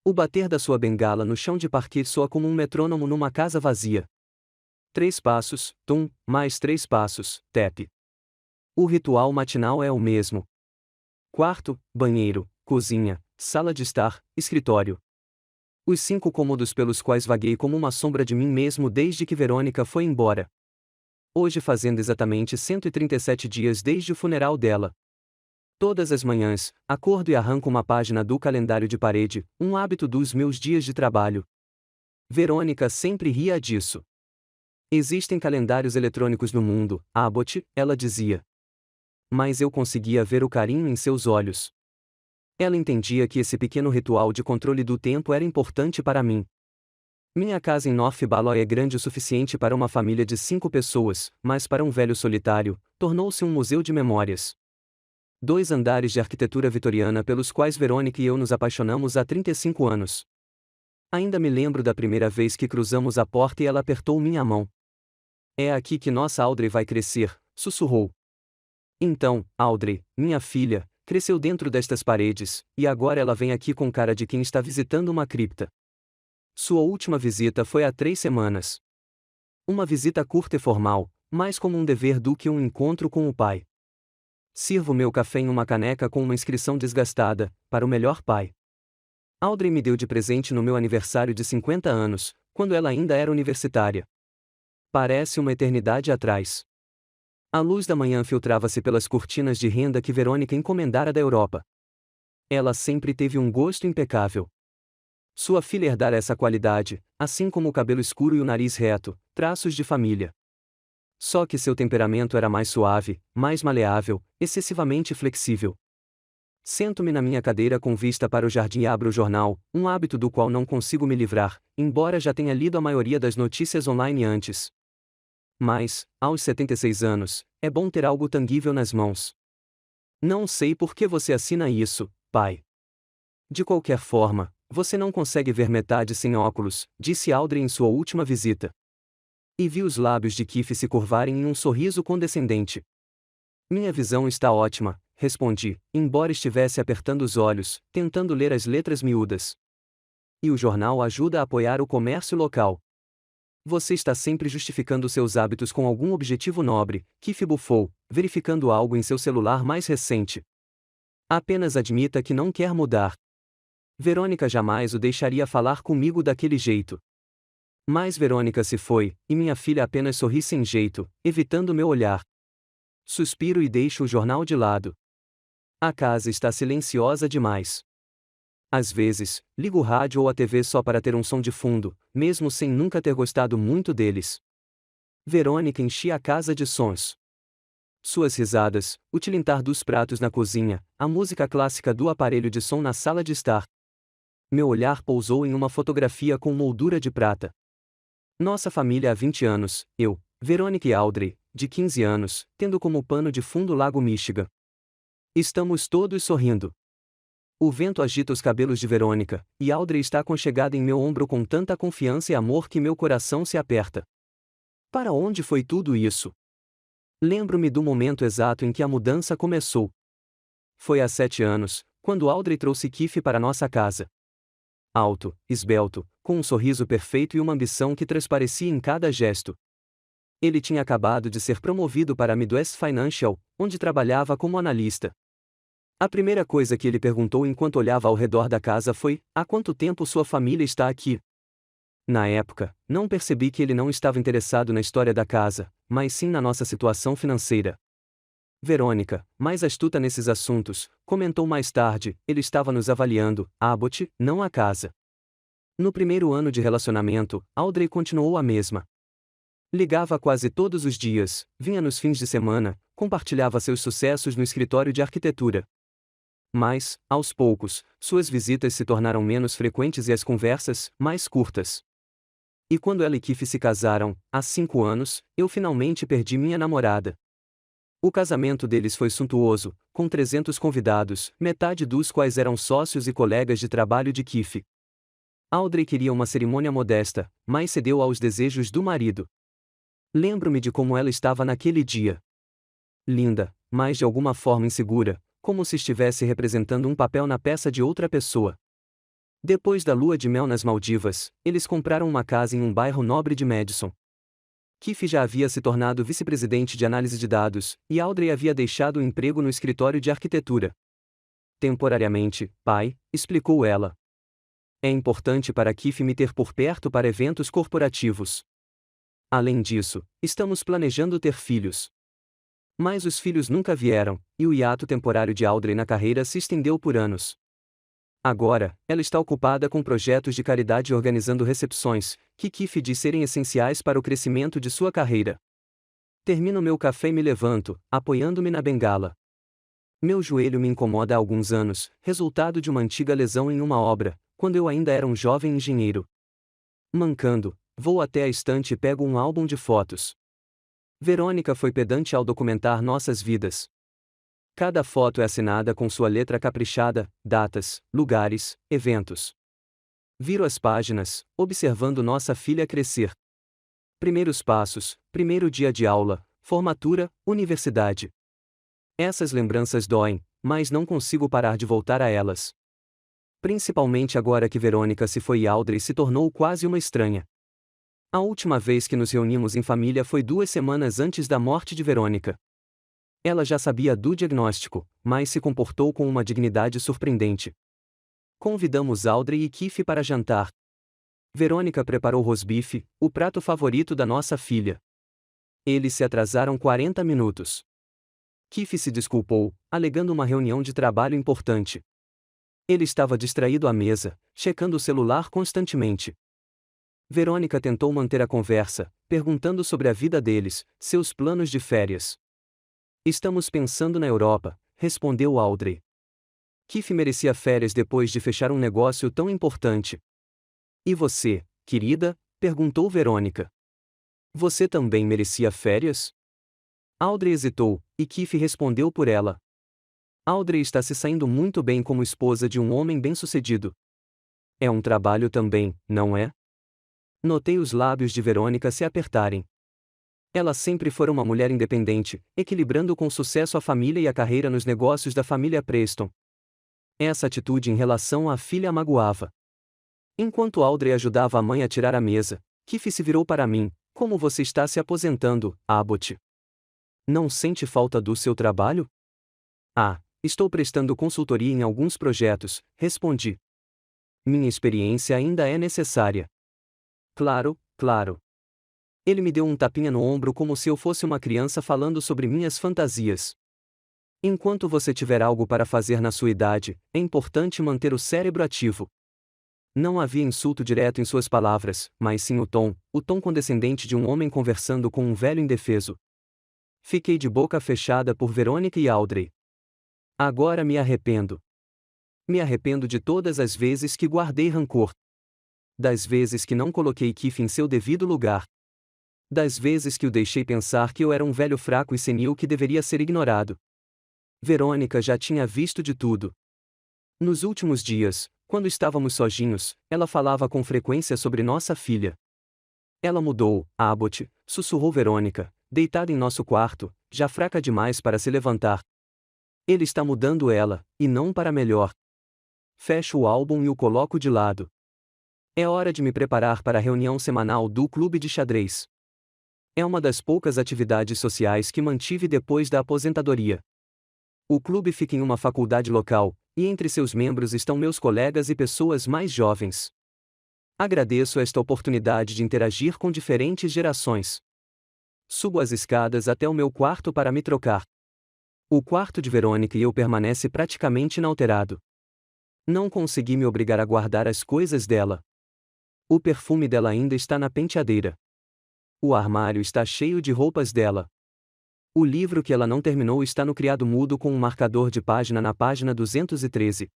O bater da sua bengala no chão de parquet soa como um metrônomo numa casa vazia. 3 passos, tum, mais 3 passos, tap. O ritual matinal é o mesmo. Quarto, banheiro, cozinha, sala de estar, escritório. Os 5 cômodos pelos quais vaguei como uma sombra de mim mesmo desde que Verônica foi embora. Hoje fazendo exatamente 137 dias desde o funeral dela. Todas as manhãs, acordo e arranco uma página do calendário de parede, um hábito dos meus dias de trabalho. Verônica sempre ria disso. Existem calendários eletrônicos no mundo, Abbott, ela dizia. Mas eu conseguia ver o carinho em seus olhos. Ela entendia que esse pequeno ritual de controle do tempo era importante para mim. Minha casa em North Balloy é grande o suficiente para uma família de 5 pessoas, mas para um velho solitário, tornou-se um museu de memórias. 2 andares de arquitetura vitoriana pelos quais Verônica e eu nos apaixonamos há 35 anos. Ainda me lembro da primeira vez que cruzamos a porta e ela apertou minha mão. É aqui que nossa Audrey vai crescer, sussurrou. Então, Audrey, minha filha, cresceu dentro destas paredes, e agora ela vem aqui com cara de quem está visitando uma cripta. Sua última visita foi há 3 semanas. Uma visita curta e formal, mais como um dever do que um encontro com o pai. Sirvo meu café em uma caneca com uma inscrição desgastada, para o melhor pai. Audrey me deu de presente no meu aniversário de 50 anos, quando ela ainda era universitária. Parece uma eternidade atrás. A luz da manhã filtrava-se pelas cortinas de renda que Verônica encomendara da Europa. Ela sempre teve um gosto impecável. Sua filha herdara essa qualidade, assim como o cabelo escuro e o nariz reto, traços de família. Só que seu temperamento era mais suave, mais maleável, excessivamente flexível. Sento-me na minha cadeira com vista para o jardim e abro o jornal, um hábito do qual não consigo me livrar, embora já tenha lido a maioria das notícias online antes. Mas, aos 76 anos, é bom ter algo tangível nas mãos. Não sei por que você assina isso, pai. De qualquer forma, você não consegue ver metade sem óculos, disse Audrey em sua última visita. E vi os lábios de Keith se curvarem em um sorriso condescendente. Minha visão está ótima, respondi, embora estivesse apertando os olhos, tentando ler as letras miúdas. E o jornal ajuda a apoiar o comércio local. Você está sempre justificando seus hábitos com algum objetivo nobre, Keith bufou, verificando algo em seu celular mais recente. Apenas admita que não quer mudar. Verônica jamais o deixaria falar comigo daquele jeito. Mas Verônica se foi, e minha filha apenas sorri sem jeito, evitando meu olhar. Suspiro e deixo o jornal de lado. A casa está silenciosa demais. Às vezes, ligo o rádio ou a TV só para ter um som de fundo, mesmo sem nunca ter gostado muito deles. Verônica enchia a casa de sons. Suas risadas, o tilintar dos pratos na cozinha, a música clássica do aparelho de som na sala de estar. Meu olhar pousou em uma fotografia com moldura de prata. Nossa família há 20 anos, eu, Verônica e Audrey, de 15 anos, tendo como pano de fundo o Lago Michigan. Estamos todos sorrindo. O vento agita os cabelos de Verônica, e Audrey está aconchegada em meu ombro com tanta confiança e amor que meu coração se aperta. Para onde foi tudo isso? Lembro-me do momento exato em que a mudança começou. Foi há 7 anos, quando Audrey trouxe Keith para nossa casa. Alto, esbelto, com um sorriso perfeito e uma ambição que transparecia em cada gesto. Ele tinha acabado de ser promovido para a Midwest Financial, onde trabalhava como analista. A primeira coisa que ele perguntou enquanto olhava ao redor da casa foi: há quanto tempo sua família está aqui? Na época, não percebi que ele não estava interessado na história da casa, mas sim na nossa situação financeira. Verônica, mais astuta nesses assuntos, comentou mais tarde: ele estava nos avaliando, Abbott, não a casa. No primeiro ano de relacionamento, Audrey continuou a mesma. Ligava quase todos os dias, vinha nos fins de semana, compartilhava seus sucessos no escritório de arquitetura. Mas, aos poucos, suas visitas se tornaram menos frequentes e as conversas, mais curtas. E quando ela e Keith se casaram, há 5 anos, eu finalmente perdi minha namorada. O casamento deles foi suntuoso, com 300 convidados, metade dos quais eram sócios e colegas de trabalho de Keith. Audrey queria uma cerimônia modesta, mas cedeu aos desejos do marido. Lembro-me de como ela estava naquele dia. Linda, mas de alguma forma insegura, como se estivesse representando um papel na peça de outra pessoa. Depois da lua de mel nas Maldivas, eles compraram uma casa em um bairro nobre de Madison. Keith já havia se tornado vice-presidente de análise de dados, e Audrey havia deixado o emprego no escritório de arquitetura. Temporariamente, pai, explicou ela. É importante para Keith me ter por perto para eventos corporativos. Além disso, estamos planejando ter filhos. Mas os filhos nunca vieram, e o hiato temporário de Audrey na carreira se estendeu por anos. Agora, ela está ocupada com projetos de caridade organizando recepções, que Keith diz serem essenciais para o crescimento de sua carreira. Termino meu café e me levanto, apoiando-me na bengala. Meu joelho me incomoda há alguns anos, resultado de uma antiga lesão em uma obra, quando eu ainda era um jovem engenheiro. Mancando, vou até a estante e pego um álbum de fotos. Verônica foi pedante ao documentar nossas vidas. Cada foto é assinada com sua letra caprichada, datas, lugares, eventos. Viro as páginas, observando nossa filha crescer. Primeiros passos, primeiro dia de aula, formatura, universidade. Essas lembranças doem, mas não consigo parar de voltar a elas. Principalmente agora que Verônica se foi e Audrey se tornou quase uma estranha. A última vez que nos reunimos em família foi 2 semanas antes da morte de Verônica. Ela já sabia do diagnóstico, mas se comportou com uma dignidade surpreendente. Convidamos Audrey e Keith para jantar. Verônica preparou rosbife, o prato favorito da nossa filha. Eles se atrasaram 40 minutos. Keith se desculpou, alegando uma reunião de trabalho importante. Ele estava distraído à mesa, checando o celular constantemente. Verônica tentou manter a conversa, perguntando sobre a vida deles, seus planos de férias. Estamos pensando na Europa, respondeu Audrey. Keith merecia férias depois de fechar um negócio tão importante. E você, querida? Perguntou Verônica. Você também merecia férias? Audrey hesitou, e Keith respondeu por ela. Audrey está se saindo muito bem como esposa de um homem bem-sucedido. É um trabalho também, não é? Notei os lábios de Verônica se apertarem. Ela sempre foi uma mulher independente, equilibrando com sucesso a família e a carreira nos negócios da família Preston. Essa atitude em relação à filha a magoava. Enquanto Audrey ajudava a mãe a tirar a mesa, Keith se virou para mim. Como você está se aposentando, Abbott? Não sente falta do seu trabalho? Ah, estou prestando consultoria em alguns projetos, respondi. Minha experiência ainda é necessária. Claro, claro. Ele me deu um tapinha no ombro como se eu fosse uma criança falando sobre minhas fantasias. Enquanto você tiver algo para fazer na sua idade, é importante manter o cérebro ativo. Não havia insulto direto em suas palavras, mas sim o tom condescendente de um homem conversando com um velho indefeso. Fiquei de boca fechada por Verônica e Audrey. Agora me arrependo. Me arrependo de todas as vezes que guardei rancor. Das vezes que não coloquei Keith em seu devido lugar. Das vezes que o deixei pensar que eu era um velho fraco e senil que deveria ser ignorado. Verônica já tinha visto de tudo. Nos últimos dias, quando estávamos sozinhos, ela falava com frequência sobre nossa filha. Ela mudou, Abbott, sussurrou Verônica, deitada em nosso quarto, já fraca demais para se levantar. Ele está mudando ela, e não para melhor. Fecho o álbum e o coloco de lado. É hora de me preparar para a reunião semanal do clube de xadrez. É uma das poucas atividades sociais que mantive depois da aposentadoria. O clube fica em uma faculdade local, e entre seus membros estão meus colegas e pessoas mais jovens. Agradeço esta oportunidade de interagir com diferentes gerações. Subo as escadas até o meu quarto para me trocar. O quarto de Verônica e eu permanece praticamente inalterado. Não consegui me obrigar a guardar as coisas dela. O perfume dela ainda está na penteadeira. O armário está cheio de roupas dela. O livro que ela não terminou está no criado mudo com um marcador de página na página 213.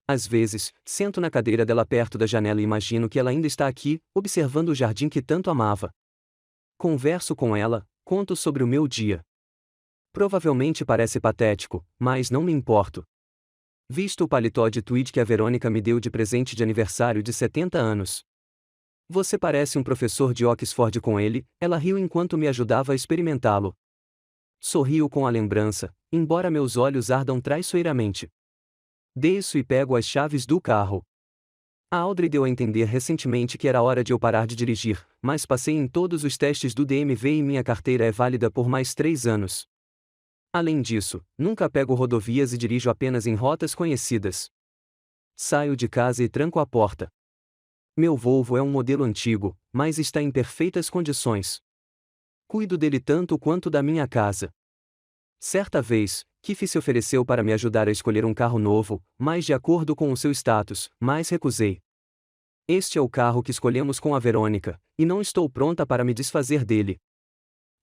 Às vezes, sento na cadeira dela perto da janela e imagino que ela ainda está aqui, observando o jardim que tanto amava. Converso com ela, conto sobre o meu dia. Provavelmente parece patético, mas não me importo. Visto o paletó de tweed que a Verônica me deu de presente de aniversário de 70 anos. Você parece um professor de Oxford com ele, ela riu enquanto me ajudava a experimentá-lo. Sorrio com a lembrança, embora meus olhos ardam traiçoeiramente. Desço e pego as chaves do carro. A Audrey deu a entender recentemente que era hora de eu parar de dirigir, mas passei em todos os testes do DMV e minha carteira é válida por mais 3 anos. Além disso, nunca pego rodovias e dirijo apenas em rotas conhecidas. Saio de casa e tranco a porta. Meu Volvo é um modelo antigo, mas está em perfeitas condições. Cuido dele tanto quanto da minha casa. Certa vez, Keith se ofereceu para me ajudar a escolher um carro novo, mais de acordo com o seu status, mas recusei. Este é o carro que escolhemos com a Verônica, e não estou pronta para me desfazer dele.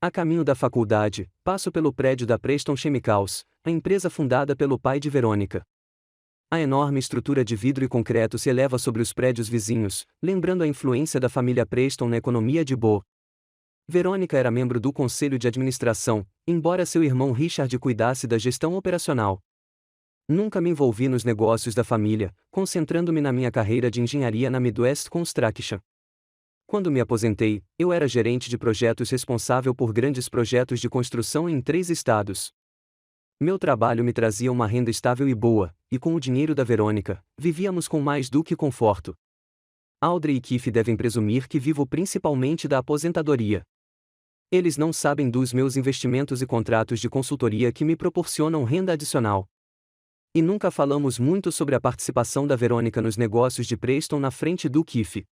A caminho da faculdade, passo pelo prédio da Preston Chemicals, a empresa fundada pelo pai de Verônica. A enorme estrutura de vidro e concreto se eleva sobre os prédios vizinhos, lembrando a influência da família Preston na economia de Bow. Verônica era membro do conselho de administração, embora seu irmão Richard cuidasse da gestão operacional. Nunca me envolvi nos negócios da família, concentrando-me na minha carreira de engenharia na Midwest Construction. Quando me aposentei, eu era gerente de projetos responsável por grandes projetos de construção em 3 estados. Meu trabalho me trazia uma renda estável e boa, e com o dinheiro da Verônica, vivíamos com mais do que conforto. Audrey e Keith devem presumir que vivo principalmente da aposentadoria. Eles não sabem dos meus investimentos e contratos de consultoria que me proporcionam renda adicional. E nunca falamos muito sobre a participação da Verônica nos negócios de Preston na frente do Keith.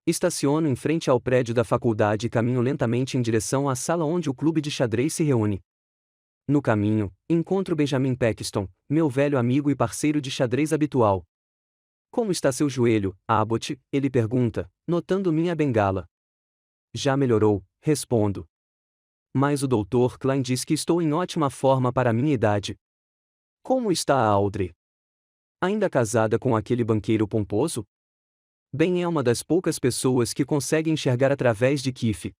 Estaciono em frente ao prédio da faculdade e caminho lentamente em direção à sala onde o clube de xadrez se reúne. No caminho, encontro Benjamin Paxton, meu velho amigo e parceiro de xadrez habitual. Como está seu joelho, Abbott? Ele pergunta, notando minha bengala. Já melhorou, respondo. Mas o Dr. Klein diz que estou em ótima forma para a minha idade. Como está a Audrey? Ainda casada com aquele banqueiro pomposo? Ben é uma das poucas pessoas que consegue enxergar através de Keith.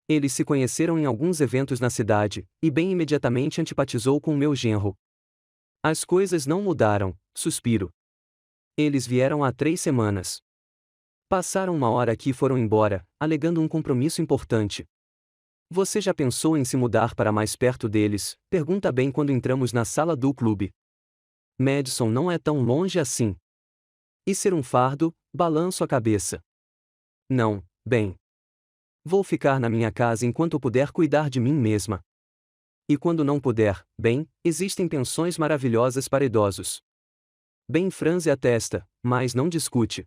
Eles se conheceram em alguns eventos na cidade, e Ben imediatamente antipatizou com meu genro. As coisas não mudaram, suspiro. Eles vieram há 3 semanas. Passaram 1 hora aqui e foram embora, alegando um compromisso importante. Você já pensou em se mudar para mais perto deles? Pergunta Ben quando entramos na sala do clube. Madison não é tão longe assim. E ser um fardo? Balanço a cabeça. Não, Ben. Vou ficar na minha casa enquanto puder cuidar de mim mesma. E quando não puder, bem, existem pensões maravilhosas para idosos. Ben franze a testa, mas não discute.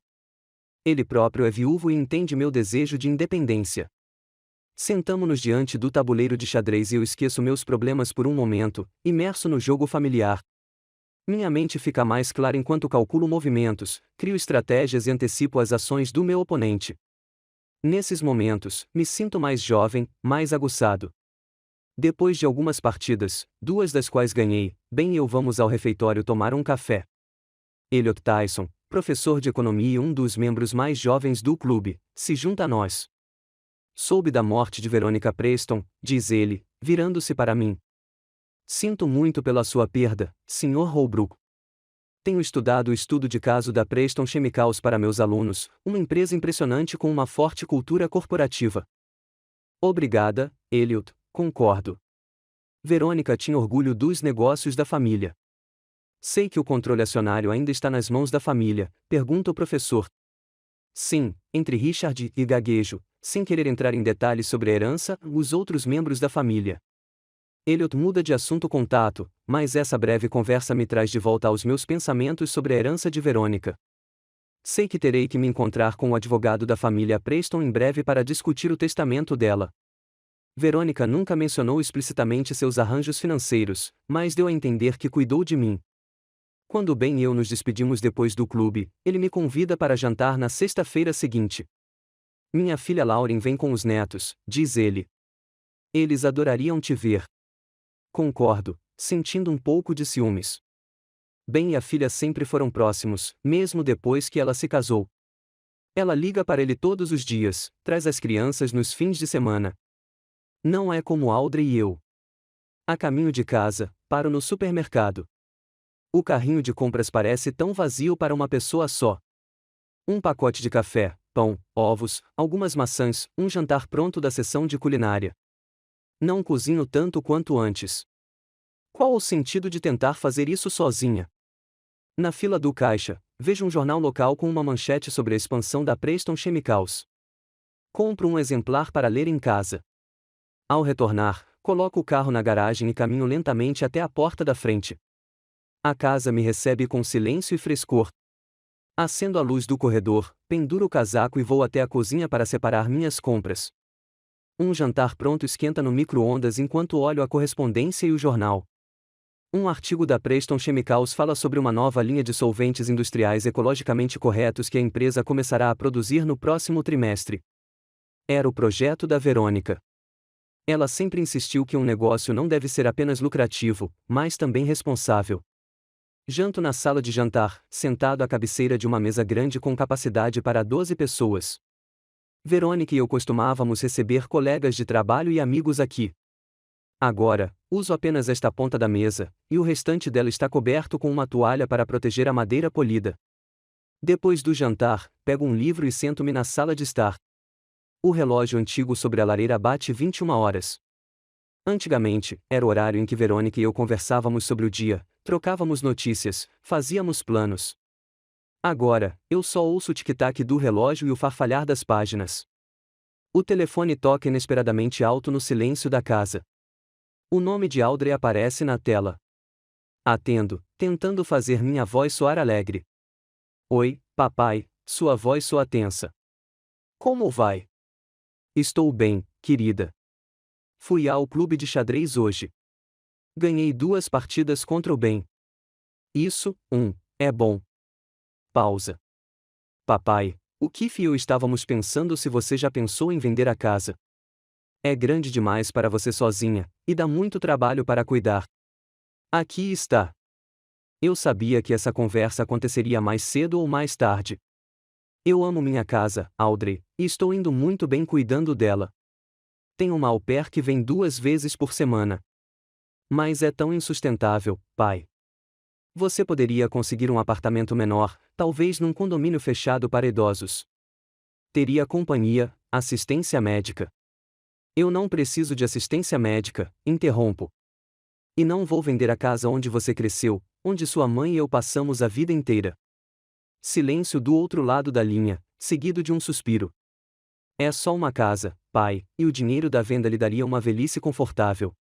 Ele próprio é viúvo e entende meu desejo de independência. Sentamo-nos diante do tabuleiro de xadrez e eu esqueço meus problemas por um momento, imerso no jogo familiar. Minha mente fica mais clara enquanto calculo movimentos, crio estratégias e antecipo as ações do meu oponente. Nesses momentos, me sinto mais jovem, mais aguçado. Depois de algumas partidas, 2 das quais ganhei, Ben e eu vamos ao refeitório tomar um café. Elliot Tyson, professor de economia e um dos membros mais jovens do clube, se junta a nós. Soube da morte de Verônica Preston, diz ele, virando-se para mim. Sinto muito pela sua perda, Sr. Holbrook. Tenho estudado o estudo de caso da Preston Chemicals para meus alunos, uma empresa impressionante com uma forte cultura corporativa. Obrigada, Elliot, concordo. Verônica tinha orgulho dos negócios da família. Sei que o controle acionário ainda está nas mãos da família, pergunta o professor. Sim, entre Richard e gaguejo, sem querer entrar em detalhes sobre a herança, os outros membros da família. Elliot muda de assunto com tato, mas essa breve conversa me traz de volta aos meus pensamentos sobre a herança de Verônica. Sei que terei que me encontrar com o advogado da família Preston em breve para discutir o testamento dela. Verônica nunca mencionou explicitamente seus arranjos financeiros, mas deu a entender que cuidou de mim. Quando Ben e eu nos despedimos depois do clube, ele me convida para jantar na sexta-feira seguinte. Minha filha Lauren vem com os netos, diz ele. Eles adorariam te ver. Concordo, sentindo um pouco de ciúmes. Ben e a filha sempre foram próximos, mesmo depois que ela se casou. Ela liga para ele todos os dias, traz as crianças nos fins de semana. Não é como Audrey e eu. A caminho de casa, paro no supermercado. O carrinho de compras parece tão vazio para uma pessoa só. Um pacote de café, pão, ovos, algumas maçãs, um jantar pronto da sessão de culinária. Não cozinho tanto quanto antes. Qual o sentido de tentar fazer isso sozinha? Na fila do caixa, Vejo um jornal local com uma manchete sobre a expansão da Preston Chemicals. Compro um exemplar para ler em casa. Ao retornar, coloco o carro na garagem e caminho lentamente até a porta da frente. A casa me recebe com silêncio e frescor. Acendo a luz do corredor, penduro o casaco e vou até a cozinha para separar minhas compras. Um jantar pronto esquenta no micro-ondas enquanto olho a correspondência e o jornal. Um artigo da Preston Chemicals fala sobre uma nova linha de solventes industriais ecologicamente corretos que a empresa começará a produzir no próximo trimestre. Era o projeto da Verônica. Ela sempre insistiu que um negócio não deve ser apenas lucrativo, mas também responsável. Janto na sala de jantar, sentado à cabeceira de uma mesa grande com capacidade para 12 pessoas. Verônica e eu costumávamos receber colegas de trabalho e amigos aqui. Agora, uso apenas esta ponta da mesa, e o restante dela está coberto com uma toalha para proteger a madeira polida. Depois do jantar, pego um livro e sento-me na sala de estar. O relógio antigo sobre a lareira bate 21 horas. Antigamente, era o horário em que Verônica e eu conversávamos sobre o dia, trocávamos notícias, fazíamos planos. Agora, eu só ouço o tic-tac do relógio e o farfalhar das páginas. O telefone toca inesperadamente alto no silêncio da casa. O nome de Audrey aparece na tela. Atendo, tentando fazer minha voz soar alegre. Oi, papai, sua voz soa tensa. Como vai? Estou bem, querida. Fui ao clube de xadrez hoje. Ganhei 2 partidas contra o Ben. Isso, é bom. Pausa. Papai, o Keith e eu estávamos pensando se você já pensou em vender a casa. É grande demais para você sozinha, e dá muito trabalho para cuidar. Aqui está. Eu sabia que essa conversa aconteceria mais cedo ou mais tarde. Eu amo minha casa, Audrey, e estou indo muito bem cuidando dela. Tenho uma au pair que vem 2 vezes por semana. Mas é tão insustentável, pai. Você poderia conseguir um apartamento menor, talvez num condomínio fechado para idosos. Teria companhia, assistência médica. Eu não preciso de assistência médica, interrompo. E não vou vender a casa onde você cresceu, onde sua mãe e eu passamos a vida inteira. Silêncio do outro lado da linha, seguido de um suspiro. É só uma casa, pai, e o dinheiro da venda lhe daria uma velhice confortável.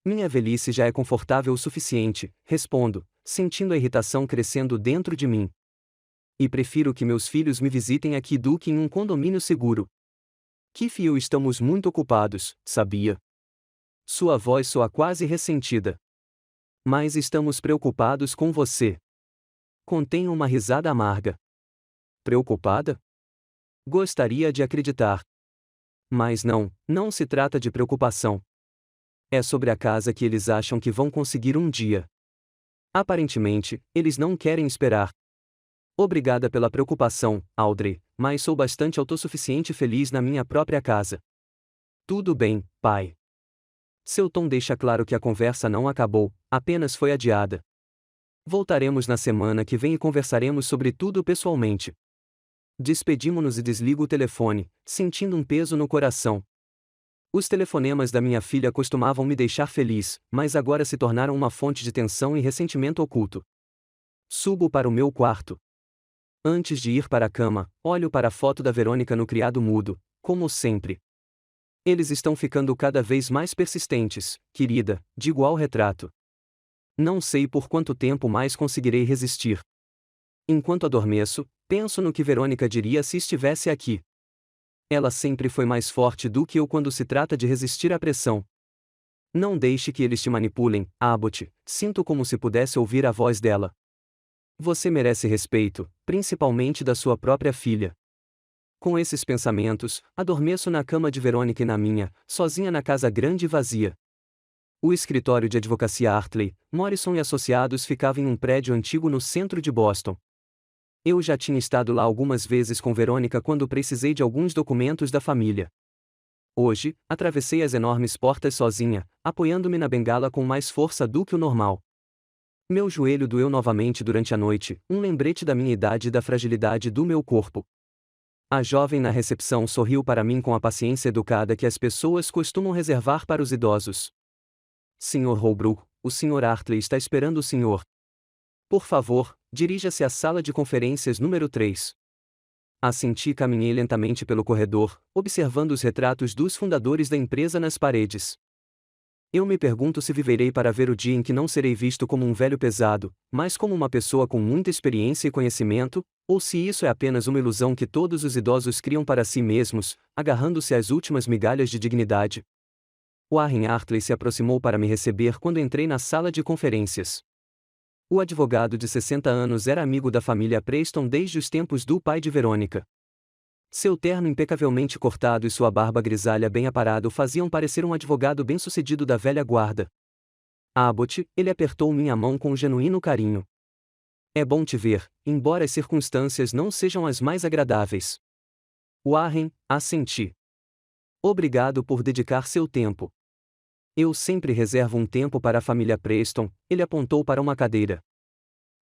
Minha velhice já é confortável o suficiente, respondo, sentindo a irritação crescendo dentro de mim. E prefiro que meus filhos me visitem aqui do que em um condomínio seguro. Keith e eu estamos muito ocupados, sabia? Sua voz soa quase ressentida. Mas estamos preocupados com você. Contém uma risada amarga. Preocupada? Gostaria de acreditar. Mas não se trata de preocupação. É sobre a casa que eles acham que vão conseguir um dia. Aparentemente, eles não querem esperar. Obrigada pela preocupação, Audrey, mas sou bastante autossuficiente e feliz na minha própria casa. Tudo bem, pai. Seu tom deixa claro que a conversa não acabou, apenas foi adiada. Voltaremos na semana que vem e conversaremos sobre tudo pessoalmente. Despedimo-nos e desligo o telefone, sentindo um peso no coração. Os telefonemas da minha filha costumavam me deixar feliz, mas agora se tornaram uma fonte de tensão e ressentimento oculto. Subo para o meu quarto. Antes de ir para a cama, olho para a foto da Verônica no criado mudo, como sempre. Eles estão ficando cada vez mais persistentes, querida, digo ao retrato. Não sei por quanto tempo mais conseguirei resistir. Enquanto adormeço, penso no que Verônica diria se estivesse aqui. Ela sempre foi mais forte do que eu quando se trata de resistir à pressão. Não deixe que eles te manipulem, Abbott, sinto como se pudesse ouvir a voz dela. Você merece respeito, principalmente da sua própria filha. Com esses pensamentos, adormeço na cama de Verônica e na minha, sozinha na casa grande e vazia. O escritório de advocacia Hartley, Morrison e Associados ficava em um prédio antigo no centro de Boston. Eu já tinha estado lá algumas vezes com Verônica quando precisei de alguns documentos da família. Hoje, atravessei as enormes portas sozinha, apoiando-me na bengala com mais força do que o normal. Meu joelho doeu novamente durante a noite, um lembrete da minha idade e da fragilidade do meu corpo. A jovem na recepção sorriu para mim com a paciência educada que as pessoas costumam reservar para os idosos. Sr. Holbrook, o Sr. Hartley está esperando o senhor. Por favor, dirija-se à sala de conferências número 3. Assenti e caminhei lentamente pelo corredor, observando os retratos dos fundadores da empresa nas paredes. Eu me pergunto se viverei para ver o dia em que não serei visto como um velho pesado, mas como uma pessoa com muita experiência e conhecimento, ou se isso é apenas uma ilusão que todos os idosos criam para si mesmos, agarrando-se às últimas migalhas de dignidade. Warren Hartley se aproximou para me receber quando entrei na sala de conferências. O advogado de 60 anos era amigo da família Preston desde os tempos do pai de Verônica. Seu terno impecavelmente cortado e sua barba grisalha bem aparada o faziam parecer um advogado bem-sucedido da velha guarda. Abbott, ele apertou minha mão com um genuíno carinho. É bom te ver, embora as circunstâncias não sejam as mais agradáveis. Warren, assenti. Obrigado por dedicar seu tempo. Eu sempre reservo um tempo para a família Preston, ele apontou para uma cadeira.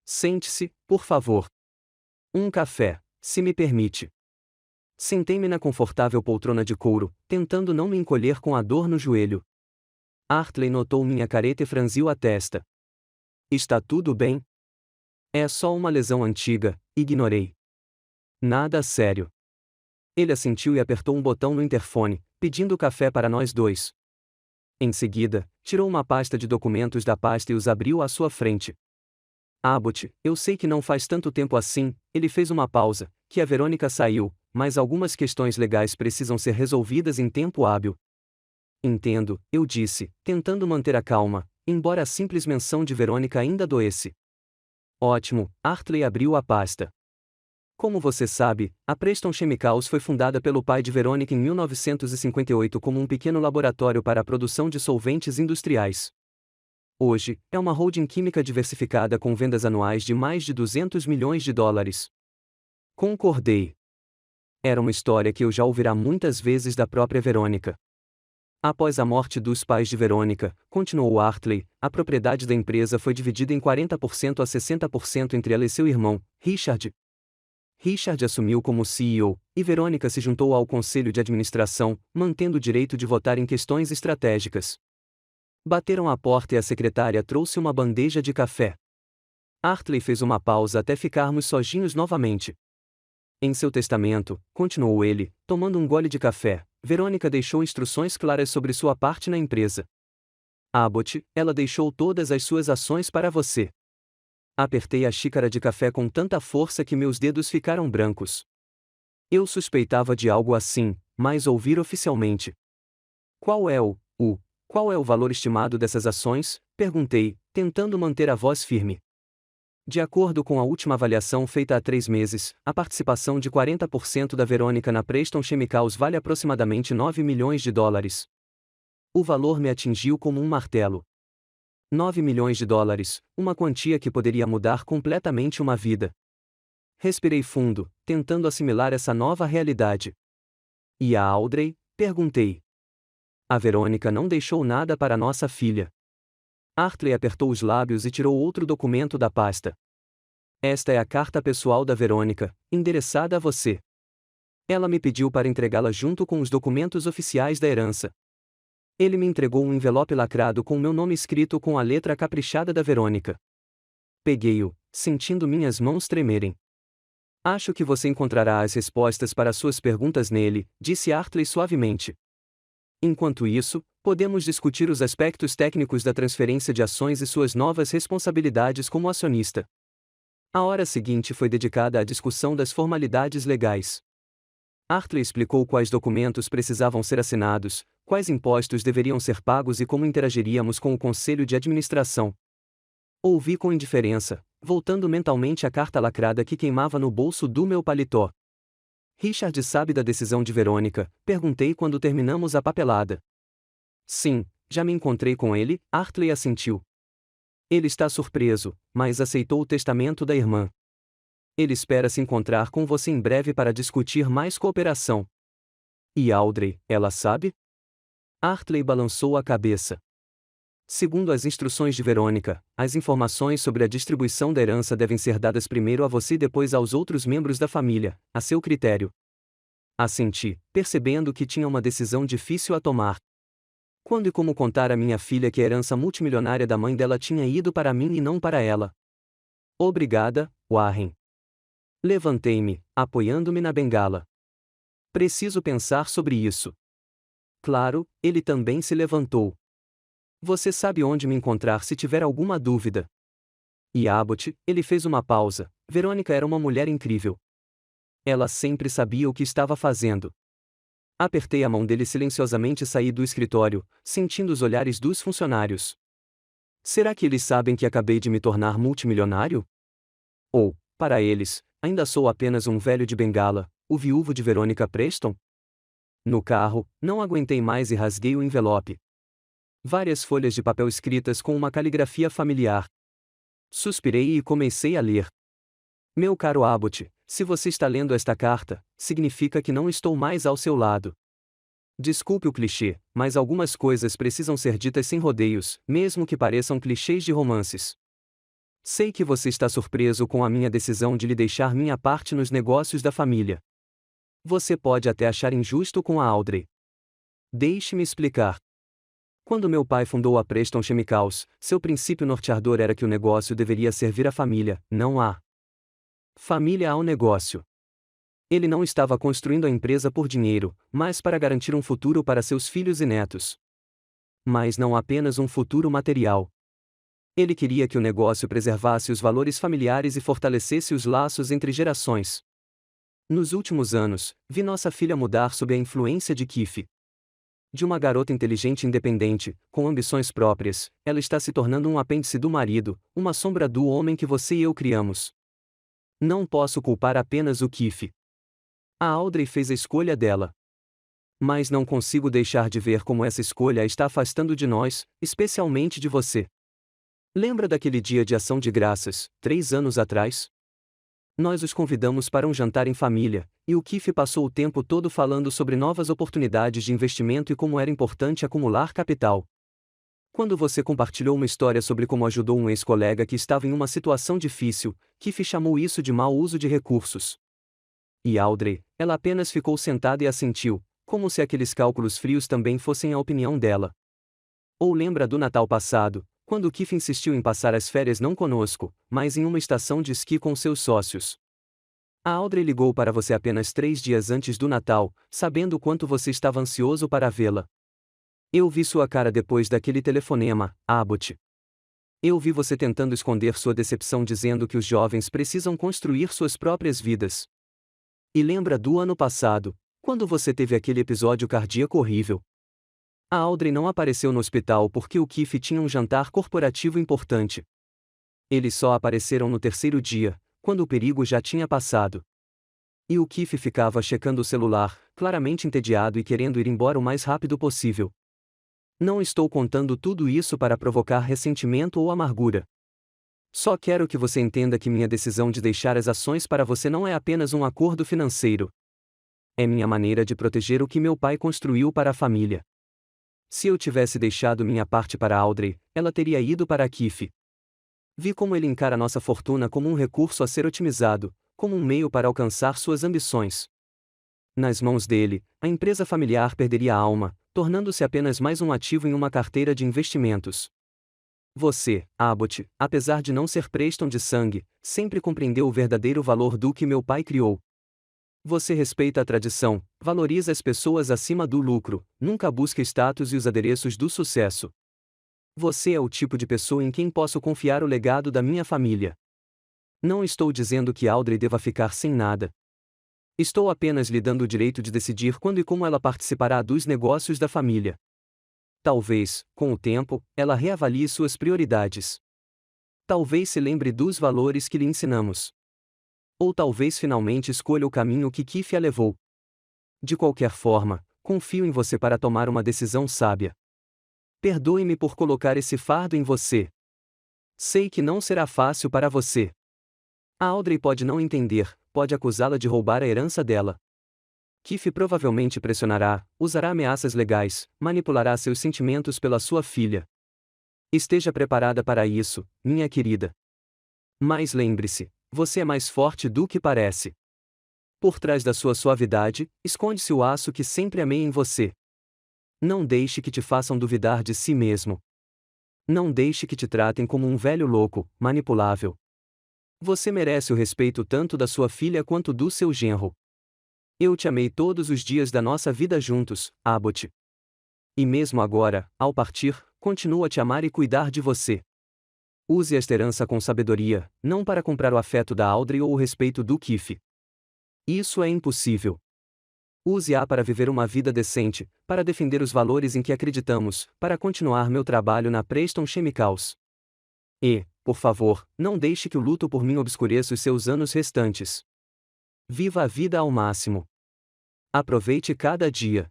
Sente-se, por favor. Um café, se me permite. Sentei-me na confortável poltrona de couro, tentando não me encolher com a dor no joelho. Hartley notou minha careta e franziu a testa. Está tudo bem? É só uma lesão antiga, ignorei. Nada sério. Ele assentiu e apertou um botão no interfone, pedindo café para nós dois. Em seguida, tirou uma pasta de documentos da pasta e os abriu à sua frente. Abbott, eu sei que não faz tanto tempo assim, ele fez uma pausa, que a Verônica saiu, mas algumas questões legais precisam ser resolvidas em tempo hábil. Entendo, eu disse, tentando manter a calma, embora a simples menção de Verônica ainda doesse. Ótimo, Hartley abriu a pasta. Como você sabe, a Preston Chemicals foi fundada pelo pai de Verônica em 1958 como um pequeno laboratório para a produção de solventes industriais. Hoje, é uma holding química diversificada com vendas anuais de mais de 200 milhões de dólares. Concordei. Era uma história que eu já ouvirá muitas vezes da própria Verônica. Após a morte dos pais de Verônica, continuou Hartley, a propriedade da empresa foi dividida em 40% a 60% entre ela e seu irmão, Richard. Richard assumiu como CEO, e Verônica se juntou ao conselho de administração, mantendo o direito de votar em questões estratégicas. Bateram à porta e a secretária trouxe uma bandeja de café. Hartley fez uma pausa até ficarmos sozinhos novamente. Em seu testamento, continuou ele, tomando um gole de café, Verônica deixou instruções claras sobre sua parte na empresa. Abbott, ela deixou todas as suas ações para você. Apertei a xícara de café com tanta força que meus dedos ficaram brancos. Eu suspeitava de algo assim, mas ouvir oficialmente. Qual é o valor estimado dessas ações? Perguntei, tentando manter a voz firme. De acordo com a última avaliação feita há 3 meses, a participação de 40% da Verônica na Preston Chemicals vale aproximadamente 9 milhões de dólares. O valor me atingiu como um martelo. 9 milhões de dólares, uma quantia que poderia mudar completamente uma vida. Respirei fundo, tentando assimilar essa nova realidade. E a Audrey? Perguntei. A Verônica não deixou nada para nossa filha. Hartley apertou os lábios e tirou outro documento da pasta. Esta é a carta pessoal da Verônica, endereçada a você. Ela me pediu para entregá-la junto com os documentos oficiais da herança. Ele me entregou um envelope lacrado com meu nome escrito com a letra caprichada da Verônica. Peguei-o, sentindo minhas mãos tremerem. Acho que você encontrará as respostas para suas perguntas nele, disse Hartley suavemente. Enquanto isso, podemos discutir os aspectos técnicos da transferência de ações e suas novas responsabilidades como acionista. A hora seguinte foi dedicada à discussão das formalidades legais. Hartley explicou quais documentos precisavam ser assinados, quais impostos deveriam ser pagos e como interagiríamos com o conselho de administração. Ouvi com indiferença, voltando mentalmente à carta lacrada que queimava no bolso do meu paletó. Richard sabe da decisão de Verônica? Perguntei quando terminamos a papelada. Sim, já me encontrei com ele, Hartley assentiu. Ele está surpreso, mas aceitou o testamento da irmã. Ele espera se encontrar com você em breve para discutir mais cooperação. E Audrey, ela sabe? Hartley balançou a cabeça. Segundo as instruções de Verônica, as informações sobre a distribuição da herança devem ser dadas primeiro a você e depois aos outros membros da família, a seu critério. Assenti, percebendo que tinha uma decisão difícil a tomar. Quando e como contar à minha filha que a herança multimilionária da mãe dela tinha ido para mim e não para ela? Obrigada, Warren. Levantei-me, apoiando-me na bengala. Preciso pensar sobre isso. Claro, ele também se levantou. Você sabe onde me encontrar se tiver alguma dúvida. E Abbott, ele fez uma pausa. Verônica era uma mulher incrível. Ela sempre sabia o que estava fazendo. Apertei a mão dele silenciosamente e saí do escritório, sentindo os olhares dos funcionários. Será que eles sabem que acabei de me tornar multimilionário? Ou, para eles, ainda sou apenas um velho de bengala, o viúvo de Verônica Preston? No carro, não aguentei mais e rasguei o envelope. Várias folhas de papel escritas com uma caligrafia familiar. Suspirei e comecei a ler. Meu caro Abbott, se você está lendo esta carta, significa que não estou mais ao seu lado. Desculpe o clichê, mas algumas coisas precisam ser ditas sem rodeios, mesmo que pareçam clichês de romances. Sei que você está surpreso com a minha decisão de lhe deixar minha parte nos negócios da família. Você pode até achar injusto com a Audrey. Deixe-me explicar. Quando meu pai fundou a Preston Chemicals, seu princípio norteador era que o negócio deveria servir a família, não a família ao negócio. Ele não estava construindo a empresa por dinheiro, mas para garantir um futuro para seus filhos e netos. Mas não apenas um futuro material. Ele queria que o negócio preservasse os valores familiares e fortalecesse os laços entre gerações. Nos últimos anos, vi nossa filha mudar sob a influência de Keith. De uma garota inteligente e independente, com ambições próprias, ela está se tornando um apêndice do marido, uma sombra do homem que você e eu criamos. Não posso culpar apenas o Keith. A Audrey fez a escolha dela. Mas não consigo deixar de ver como essa escolha a está afastando de nós, especialmente de você. Lembra daquele dia de ação de graças, 3 anos atrás? Nós os convidamos para um jantar em família, e o Keith passou o tempo todo falando sobre novas oportunidades de investimento e como era importante acumular capital. Quando você compartilhou uma história sobre como ajudou um ex-colega que estava em uma situação difícil, Keith chamou isso de mau uso de recursos. E Audrey, ela apenas ficou sentada e assentiu, como se aqueles cálculos frios também fossem a opinião dela. Ou lembra do Natal passado, quando Keith insistiu em passar as férias não conosco, mas em uma estação de esqui com seus sócios. A Audrey ligou para você apenas 3 dias antes do Natal, sabendo o quanto você estava ansioso para vê-la. Eu vi sua cara depois daquele telefonema, Abbott. Eu vi você tentando esconder sua decepção dizendo que os jovens precisam construir suas próprias vidas. E lembra do ano passado, quando você teve aquele episódio cardíaco horrível? A Audrey não apareceu no hospital porque o Keith tinha um jantar corporativo importante. Eles só apareceram no 3º dia, quando o perigo já tinha passado. E o Keith ficava checando o celular, claramente entediado e querendo ir embora o mais rápido possível. Não estou contando tudo isso para provocar ressentimento ou amargura. Só quero que você entenda que minha decisão de deixar as ações para você não é apenas um acordo financeiro. É minha maneira de proteger o que meu pai construiu para a família. Se eu tivesse deixado minha parte para Audrey, ela teria ido para Keith. Vi como ele encara nossa fortuna como um recurso a ser otimizado, como um meio para alcançar suas ambições. Nas mãos dele, a empresa familiar perderia a alma, tornando-se apenas mais um ativo em uma carteira de investimentos. Você, Abbott, apesar de não ser Preston de sangue, sempre compreendeu o verdadeiro valor do que meu pai criou. Você respeita a tradição, valoriza as pessoas acima do lucro, nunca busca status e os adereços do sucesso. Você é o tipo de pessoa em quem posso confiar o legado da minha família. Não estou dizendo que Audrey deva ficar sem nada. Estou apenas lhe dando o direito de decidir quando e como ela participará dos negócios da família. Talvez, com o tempo, ela reavalie suas prioridades. Talvez se lembre dos valores que lhe ensinamos. Ou talvez finalmente escolha o caminho que Keith a levou. De qualquer forma, confio em você para tomar uma decisão sábia. Perdoe-me por colocar esse fardo em você. Sei que não será fácil para você. A Audrey pode não entender, pode acusá-la de roubar a herança dela. Keith provavelmente pressionará, usará ameaças legais, manipulará seus sentimentos pela sua filha. Esteja preparada para isso, minha querida. Mas lembre-se, você é mais forte do que parece. Por trás da sua suavidade, esconde-se o aço que sempre amei em você. Não deixe que te façam duvidar de si mesmo. Não deixe que te tratem como um velho louco, manipulável. Você merece o respeito tanto da sua filha quanto do seu genro. Eu te amei todos os dias da nossa vida juntos, Abbott. E mesmo agora, ao partir, continuo a te amar e cuidar de você. Use esta herança com sabedoria, não para comprar o afeto da Audrey ou o respeito do Keith. Isso é impossível. Use-a para viver uma vida decente, para defender os valores em que acreditamos, para continuar meu trabalho na Preston Chemicals. E, por favor, não deixe que o luto por mim obscureça os seus anos restantes. Viva a vida ao máximo. Aproveite cada dia.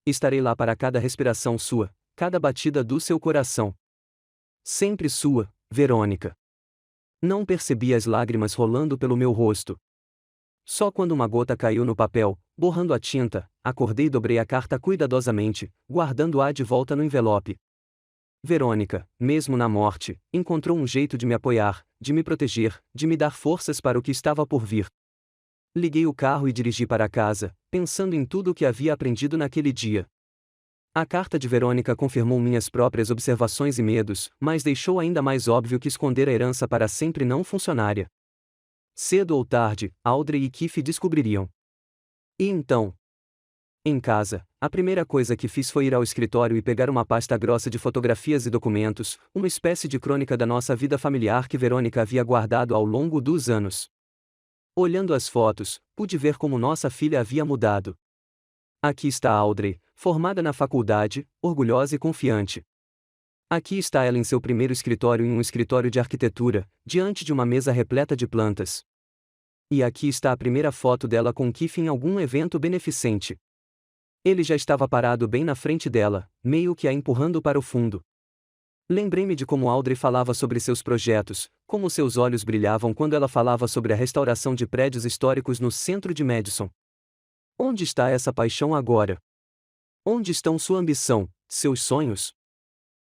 Estarei lá para cada respiração sua, cada batida do seu coração. Sempre sua, Verônica. Não percebi as lágrimas rolando pelo meu rosto. Só quando uma gota caiu no papel, borrando a tinta, acordei e dobrei a carta cuidadosamente, guardando-a de volta no envelope. Verônica, mesmo na morte, encontrou um jeito de me apoiar, de me proteger, de me dar forças para o que estava por vir. Liguei o carro e dirigi para casa, pensando em tudo o que havia aprendido naquele dia. A carta de Verônica confirmou minhas próprias observações e medos, mas deixou ainda mais óbvio que esconder a herança para sempre não funcionaria. Cedo ou tarde, Audrey e Keith descobririam. E então? Em casa, a primeira coisa que fiz foi ir ao escritório e pegar uma pasta grossa de fotografias e documentos, uma espécie de crônica da nossa vida familiar que Verônica havia guardado ao longo dos anos. Olhando as fotos, pude ver como nossa filha havia mudado. Aqui está Audrey, formada na faculdade, orgulhosa e confiante. Aqui está ela em seu primeiro escritório em um escritório de arquitetura, diante de uma mesa repleta de plantas. E aqui está a primeira foto dela com Keith em algum evento beneficente. Ele já estava parado bem na frente dela, meio que a empurrando para o fundo. Lembrei-me de como Audrey falava sobre seus projetos, como seus olhos brilhavam quando ela falava sobre a restauração de prédios históricos no centro de Madison. Onde está essa paixão agora? Onde estão sua ambição, seus sonhos?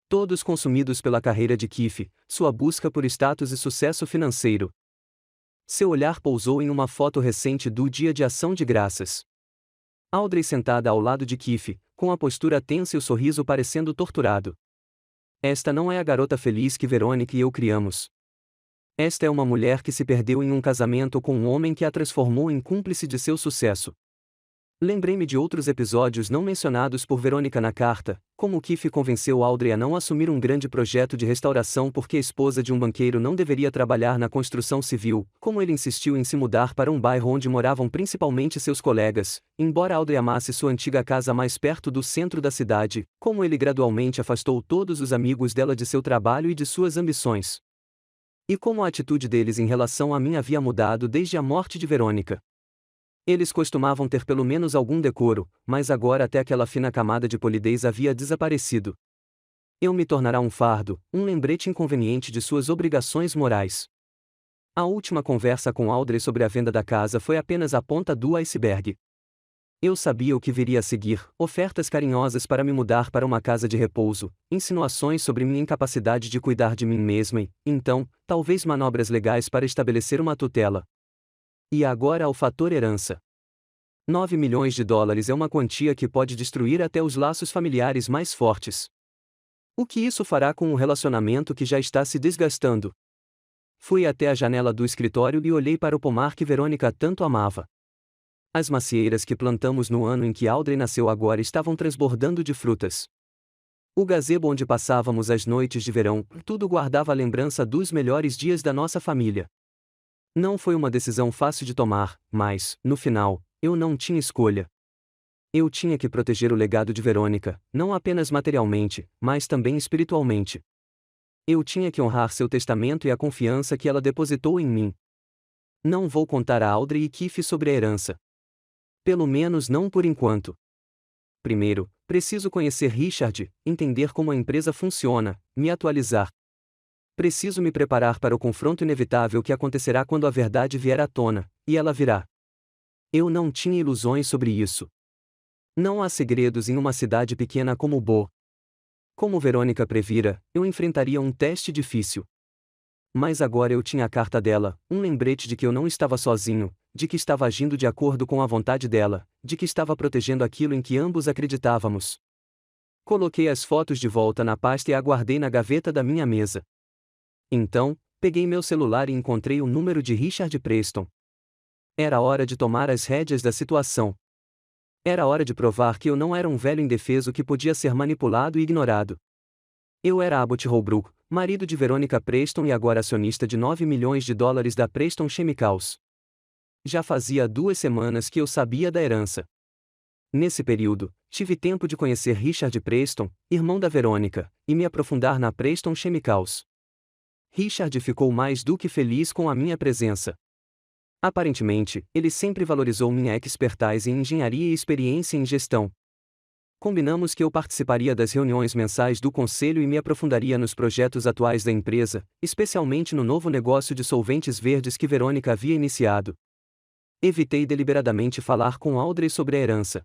Todos consumidos pela carreira de Keith, sua busca por status e sucesso financeiro. Seu olhar pousou em uma foto recente do Dia de Ação de Graças. Audrey sentada ao lado de Keith, com a postura tensa e o sorriso parecendo torturado. Esta não é a garota feliz que Verônica e eu criamos. Esta é uma mulher que se perdeu em um casamento com um homem que a transformou em cúmplice de seu sucesso. Lembrei-me de outros episódios não mencionados por Verônica na carta, como Keith convenceu Audrey a não assumir um grande projeto de restauração porque a esposa de um banqueiro não deveria trabalhar na construção civil, como ele insistiu em se mudar para um bairro onde moravam principalmente seus colegas, embora Audrey amasse sua antiga casa mais perto do centro da cidade, como ele gradualmente afastou todos os amigos dela de seu trabalho e de suas ambições. E como a atitude deles em relação a mim havia mudado desde a morte de Verônica. Eles costumavam ter pelo menos algum decoro, mas agora até aquela fina camada de polidez havia desaparecido. Eu me tornará um fardo, um lembrete inconveniente de suas obrigações morais. A última conversa com Audrey sobre a venda da casa foi apenas a ponta do iceberg. Eu sabia o que viria a seguir, ofertas carinhosas para me mudar para uma casa de repouso, insinuações sobre minha incapacidade de cuidar de mim mesma e, então, talvez manobras legais para estabelecer uma tutela. E agora o fator herança. 9 milhões de dólares é uma quantia que pode destruir até os laços familiares mais fortes. O que isso fará com um relacionamento que já está se desgastando? Fui até a janela do escritório e olhei para o pomar que Verônica tanto amava. As macieiras que plantamos no ano em que Audrey nasceu agora estavam transbordando de frutas. O gazebo onde passávamos as noites de verão, tudo guardava a lembrança dos melhores dias da nossa família. Não foi uma decisão fácil de tomar, mas, no final, eu não tinha escolha. Eu tinha que proteger o legado de Verônica, não apenas materialmente, mas também espiritualmente. Eu tinha que honrar seu testamento e a confiança que ela depositou em mim. Não vou contar a Audrey e Keith sobre a herança. Pelo menos não por enquanto. Primeiro, preciso conhecer Richard, entender como a empresa funciona, me atualizar. Preciso me preparar para o confronto inevitável que acontecerá quando a verdade vier à tona, e ela virá. Eu não tinha ilusões sobre isso. Não há segredos em uma cidade pequena como Bo. Como Verônica previra, eu enfrentaria um teste difícil. Mas agora eu tinha a carta dela, um lembrete de que eu não estava sozinho, de que estava agindo de acordo com a vontade dela, de que estava protegendo aquilo em que ambos acreditávamos. Coloquei as fotos de volta na pasta e a guardei na gaveta da minha mesa. Então, Peguei meu celular e encontrei o número de Richard Preston. Era hora de tomar as rédeas da situação. Era hora de provar que eu não era um velho indefeso que podia ser manipulado e ignorado. Eu era Abbott Holbrook, marido de Veronica Preston e agora acionista de 9 milhões de dólares da Preston Chemicals. Já fazia 2 semanas que eu sabia da herança. Nesse período, tive tempo de conhecer Richard Preston, irmão da Veronica, e me aprofundar na Preston Chemicals. Richard ficou mais do que feliz com a minha presença. Aparentemente, ele sempre valorizou minha expertise em engenharia e experiência em gestão. Combinamos que eu participaria das reuniões mensais do conselho e me aprofundaria nos projetos atuais da empresa, especialmente no novo negócio de solventes verdes que Verônica havia iniciado. Evitei deliberadamente falar com Audrey sobre a herança.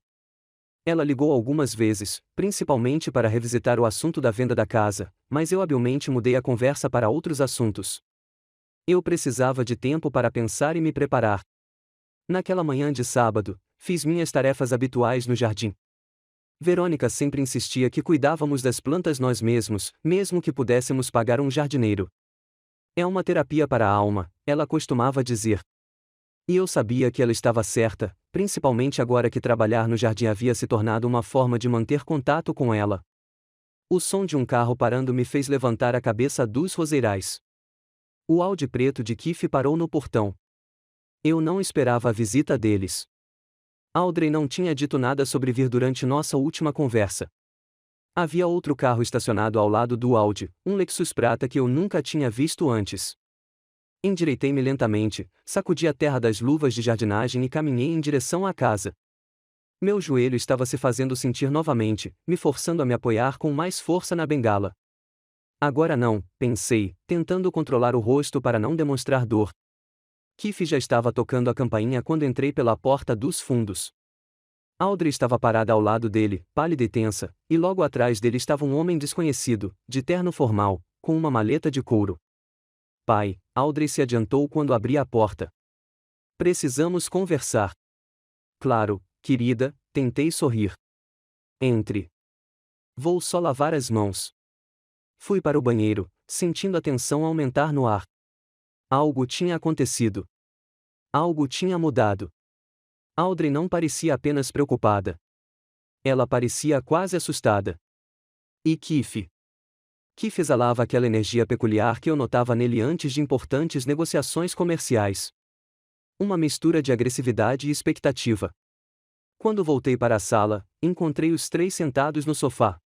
Ela ligou algumas vezes, principalmente para revisitar o assunto da venda da casa, mas eu habilmente mudei a conversa para outros assuntos. Eu precisava de tempo para pensar e me preparar. Naquela manhã de sábado, fiz minhas tarefas habituais no jardim. Verônica sempre insistia que cuidávamos das plantas nós mesmos, mesmo que pudéssemos pagar um jardineiro. É uma terapia para a alma, ela costumava dizer. E eu sabia que ela estava certa, principalmente agora que trabalhar no jardim havia se tornado uma forma de manter contato com ela. O som de um carro parando me fez levantar a cabeça dos roseirais. O Audi preto de Keith parou no portão. Eu não esperava a visita deles. Audrey não tinha dito nada sobre vir durante nossa última conversa. Havia outro carro estacionado ao lado do Audi, um Lexus prata que eu nunca tinha visto antes. Endireitei-me lentamente, sacudi a terra das luvas de jardinagem e caminhei em direção à casa. Meu joelho estava se fazendo sentir novamente, me forçando a me apoiar com mais força na bengala. Agora não, pensei, tentando controlar o rosto para não demonstrar dor. Keith já estava tocando a campainha quando entrei pela porta dos fundos. Audrey estava parada ao lado dele, pálida e tensa, e logo atrás dele estava um homem desconhecido, de terno formal, com uma maleta de couro. Pai, Audrey se adiantou quando abri a porta. Precisamos conversar. Claro, querida, tentei sorrir. Entre. Vou só lavar as mãos. Fui para o banheiro, sentindo a tensão aumentar no ar. Algo tinha acontecido. Algo tinha mudado. Audrey não parecia apenas preocupada. Ela parecia quase assustada. E Keith? Keith exalava aquela energia peculiar que eu notava nele antes de importantes negociações comerciais. Uma mistura de agressividade e expectativa. Quando voltei para a sala, encontrei os três sentados no sofá.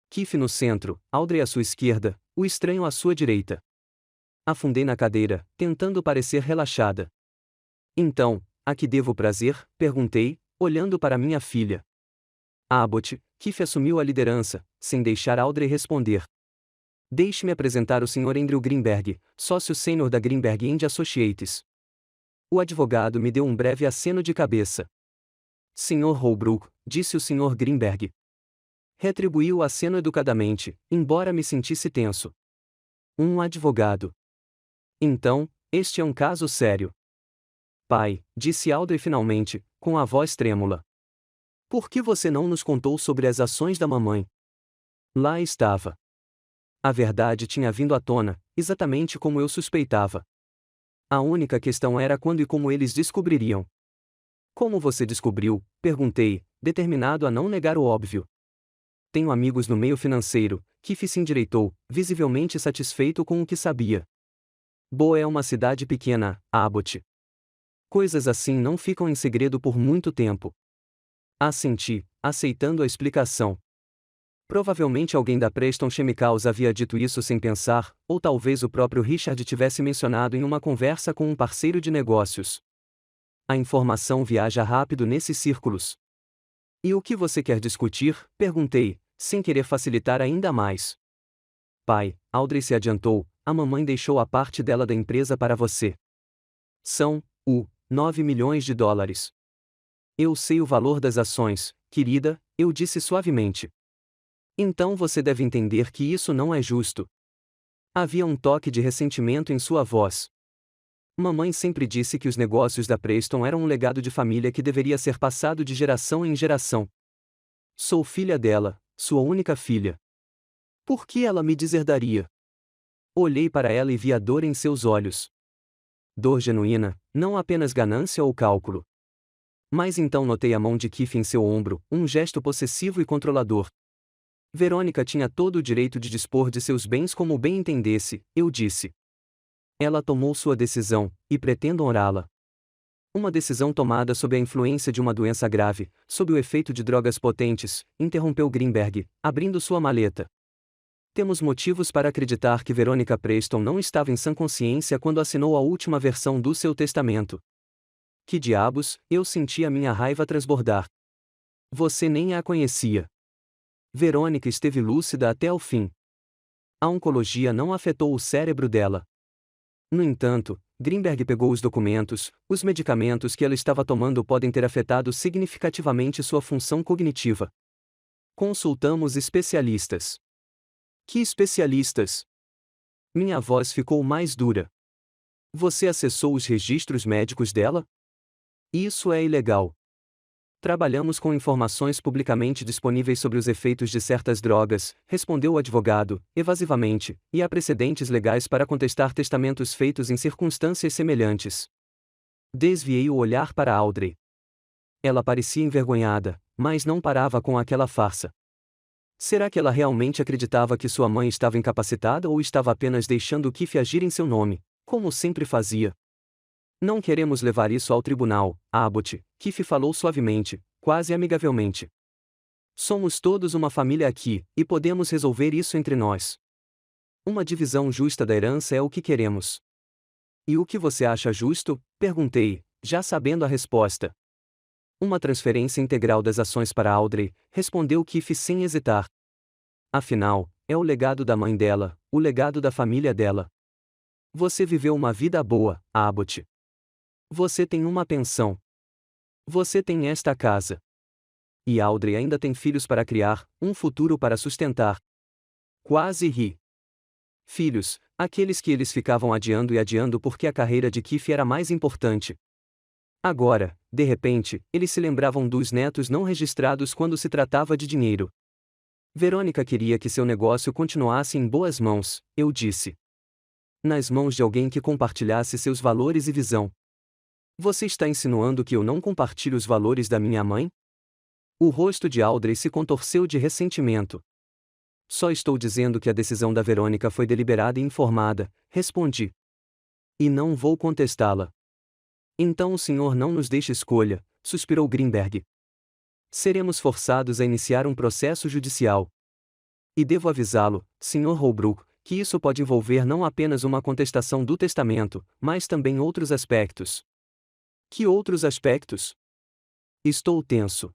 Keith no centro, Audrey à sua esquerda, o estranho à sua direita. Afundei na cadeira, tentando parecer relaxada. Então, a que devo prazer? Perguntei, olhando para minha filha. Abbott, Keith assumiu a liderança, sem deixar Audrey responder. Deixe-me apresentar o Sr. Andrew Greenberg, sócio sênior da Greenberg & Associates. O advogado me deu um breve aceno de cabeça. Sr. Holbrook, disse o Sr. Greenberg. Retribuí o aceno educadamente, embora me sentisse tenso. Um advogado. Então, este é um caso sério. Pai, disse Audrey finalmente, com a voz trêmula. Por que você não nos contou sobre as ações da mamãe? Lá estava. A verdade tinha vindo à tona, exatamente como eu suspeitava. A única questão era quando e como eles descobririam. Como você descobriu? Perguntei, determinado a não negar o óbvio. Tenho amigos no meio financeiro, Keith se endireitou, visivelmente satisfeito com o que sabia. Boa é uma cidade pequena, Abbott. Coisas assim não ficam em segredo por muito tempo. Assenti, aceitando a explicação. Provavelmente alguém da Preston Chemicals havia dito isso sem pensar, ou talvez o próprio Richard tivesse mencionado em uma conversa com um parceiro de negócios. A informação viaja rápido nesses círculos. E o que você quer discutir? Perguntei, sem querer facilitar ainda mais. Pai, Audrey se adiantou, a mamãe deixou a parte dela da empresa para você. São, 9 milhões de dólares. Eu sei o valor das ações, querida, eu disse suavemente. Então você deve entender que isso não é justo. Havia um toque de ressentimento em sua voz. Mamãe sempre disse que os negócios da Preston eram um legado de família que deveria ser passado de geração em geração. Sou filha dela, sua única filha. Por que ela me deserdaria? Olhei para ela e vi a dor em seus olhos. Dor genuína, não apenas ganância ou cálculo. Mas então notei a mão de Keith em seu ombro, um gesto possessivo e controlador. Verônica tinha todo o direito de dispor de seus bens como bem entendesse, eu disse. Ela tomou sua decisão, e pretendo honrá-la. Uma decisão tomada sob a influência de uma doença grave, sob o efeito de drogas potentes, interrompeu Greenberg, abrindo sua maleta. Temos motivos para acreditar que Veronica Preston não estava em sã consciência quando assinou a última versão do seu testamento. Que diabos, eu senti a minha raiva transbordar. Você nem a conhecia. Verônica esteve lúcida até o fim. A oncologia não afetou o cérebro dela. No entanto, Greenberg pegou os documentos, os medicamentos que ela estava tomando podem ter afetado significativamente sua função cognitiva. Consultamos especialistas. Que especialistas? Minha voz ficou mais dura. Você acessou os registros médicos dela? Isso é ilegal. Trabalhamos com informações publicamente disponíveis sobre os efeitos de certas drogas, respondeu o advogado, evasivamente, e há precedentes legais para contestar testamentos feitos em circunstâncias semelhantes. Desviei o olhar para Audrey. Ela parecia envergonhada, mas não parava com aquela farsa. Será que ela realmente acreditava que sua mãe estava incapacitada ou estava apenas deixando Keith agir em seu nome, como sempre fazia? Não queremos levar isso ao tribunal, Abbott, Keith falou suavemente, quase amigavelmente. Somos todos uma família aqui, e podemos resolver isso entre nós. Uma divisão justa da herança é o que queremos. E o que você acha justo? Perguntei, já sabendo a resposta. Uma transferência integral das ações para Audrey, respondeu Keith sem hesitar. Afinal, é o legado da mãe dela, o legado da família dela. Você viveu uma vida boa, Abbott. Você tem uma pensão. Você tem esta casa. E Audrey ainda tem filhos para criar, um futuro para sustentar. Quase ri. Filhos, aqueles que eles ficavam adiando e adiando porque a carreira de Keith era mais importante. Agora, de repente, eles se lembravam dos netos não registrados quando se tratava de dinheiro. Verônica queria que seu negócio continuasse em boas mãos, eu disse. Nas mãos de alguém que compartilhasse seus valores e visão. Você está insinuando que eu não compartilho os valores da minha mãe? O rosto de Audrey se contorceu de ressentimento. Só estou dizendo que a decisão da Verônica foi deliberada e informada, respondi. E não vou contestá-la. Então o senhor não nos deixa escolha, suspirou Greenberg. Seremos forçados a iniciar um processo judicial. E devo avisá-lo, Sr. Holbrook, que isso pode envolver não apenas uma contestação do testamento, mas também outros aspectos. Que outros aspectos? Estou tenso.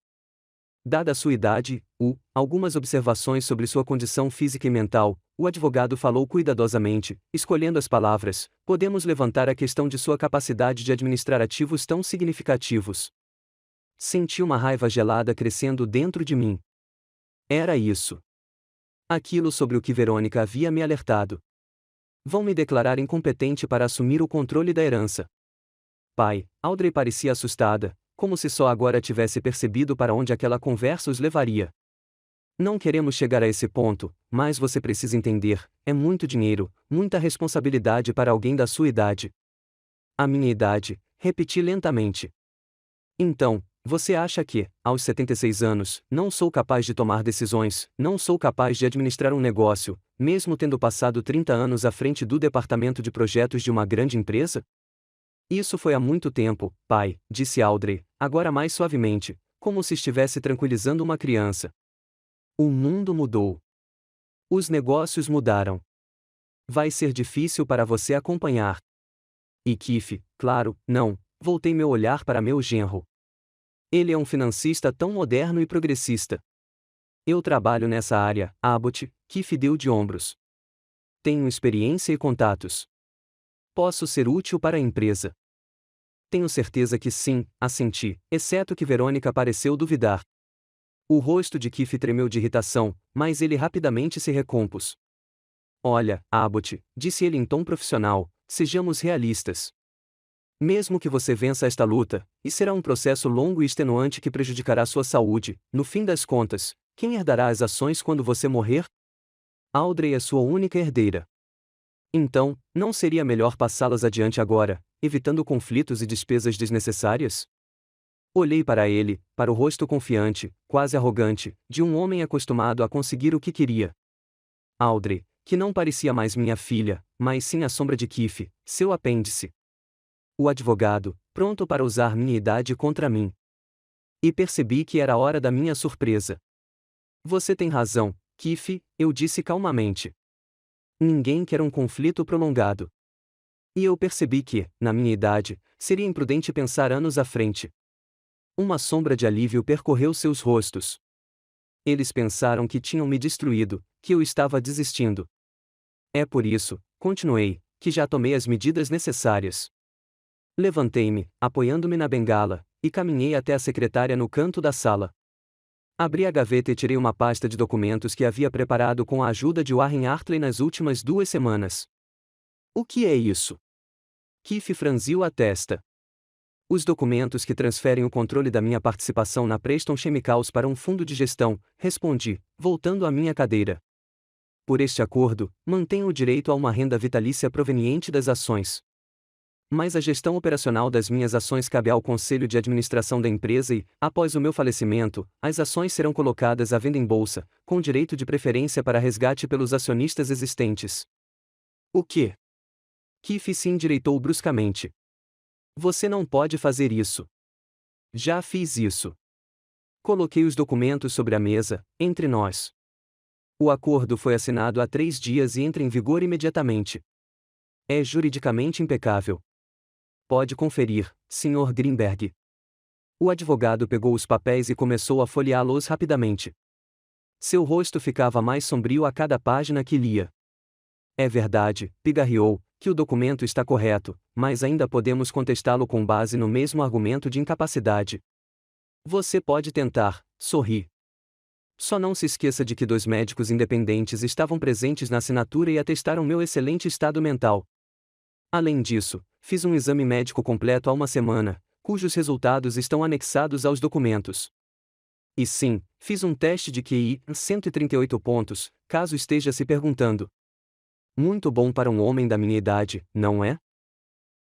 Dada a sua idade, algumas observações sobre sua condição física e mental, o advogado falou cuidadosamente, escolhendo as palavras, podemos levantar a questão de sua capacidade de administrar ativos tão significativos. Senti uma raiva gelada crescendo dentro de mim. Era isso. Aquilo sobre o que Verônica havia me alertado. Vão me declarar incompetente para assumir o controle da herança. Pai, Audrey parecia assustada, como se só agora tivesse percebido para onde aquela conversa os levaria. Não queremos chegar a esse ponto, mas você precisa entender, é muito dinheiro, muita responsabilidade para alguém da sua idade. A minha idade, repeti lentamente. Então, você acha que, aos 76 anos, não sou capaz de tomar decisões, não sou capaz de administrar um negócio, mesmo tendo passado 30 anos à frente do departamento de projetos de uma grande empresa? Isso foi há muito tempo, pai, disse Audrey, agora mais suavemente, como se estivesse tranquilizando uma criança. O mundo mudou. Os negócios mudaram. Vai ser difícil para você acompanhar. E Keith, claro, não, voltei meu olhar para meu genro. Ele é um financista tão moderno e progressista. Eu trabalho nessa área, Abbott, Keith deu de ombros. Tenho experiência e contatos. Posso ser útil para a empresa. Tenho certeza que sim, assenti, exceto que Verônica pareceu duvidar. O rosto de Keith tremeu de irritação, mas ele rapidamente se recompôs. Olha, Abbott, disse ele em tom profissional, sejamos realistas. Mesmo que você vença esta luta, e será um processo longo e extenuante que prejudicará sua saúde, no fim das contas, quem herdará as ações quando você morrer? Audrey é sua única herdeira. Então, não seria melhor passá-las adiante agora, evitando conflitos e despesas desnecessárias? Olhei para ele, para o rosto confiante, quase arrogante, de um homem acostumado a conseguir o que queria. Audrey, que não parecia mais minha filha, mas sim a sombra de Keith, seu apêndice. O advogado, pronto para usar minha idade contra mim. E percebi que era a hora da minha surpresa. Você tem razão, Keith, eu disse calmamente. Ninguém quer um conflito prolongado. E eu percebi que, na minha idade, seria imprudente pensar anos à frente. Uma sombra de alívio percorreu seus rostos. Eles pensaram que tinham me destruído, que eu estava desistindo. É por isso, continuei, que já tomei as medidas necessárias. Levantei-me, apoiando-me na bengala, e caminhei até a secretária no canto da sala. Abri a gaveta e tirei uma pasta de documentos que havia preparado com a ajuda de Warren Hartley nas últimas 2 semanas. O que é isso? Keith franziu a testa. Os documentos que transferem o controle da minha participação na Preston Chemicals para um fundo de gestão, respondi, voltando à minha cadeira. Por este acordo, mantenho o direito a uma renda vitalícia proveniente das ações. Mas a gestão operacional das minhas ações cabe ao conselho de administração da empresa e, após o meu falecimento, as ações serão colocadas à venda em bolsa, com direito de preferência para resgate pelos acionistas existentes. O quê? Keith se endireitou bruscamente. Você não pode fazer isso. Já fiz isso. Coloquei os documentos sobre a mesa, entre nós. O acordo foi assinado há 3 dias e entra em vigor imediatamente. É juridicamente impecável. Pode conferir, Sr. Greenberg. O advogado pegou os papéis e começou a folheá-los rapidamente. Seu rosto ficava mais sombrio a cada página que lia. É verdade, pigarreou, que o documento está correto, mas ainda podemos contestá-lo com base no mesmo argumento de incapacidade. Você pode tentar, sorri. Só não se esqueça de que 2 médicos independentes estavam presentes na assinatura e atestaram meu excelente estado mental. Além disso, fiz um exame médico completo há uma semana, cujos resultados estão anexados aos documentos. E sim, fiz um teste de QI, 138 pontos, caso esteja se perguntando. Muito bom para um homem da minha idade, não é?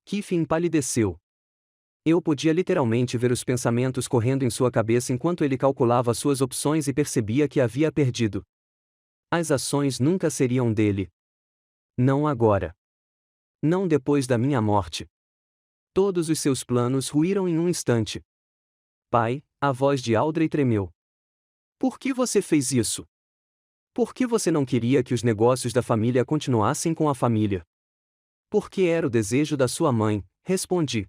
Keith empalideceu. Eu podia literalmente ver os pensamentos correndo em sua cabeça enquanto ele calculava suas opções e percebia que havia perdido. As ações nunca seriam dele. Não agora. Não depois da minha morte. Todos os seus planos ruíram em um instante. Pai, a voz de Audrey tremeu. Por que você fez isso? Por que você não queria que os negócios da família continuassem com a família? Porque era o desejo da sua mãe, respondi.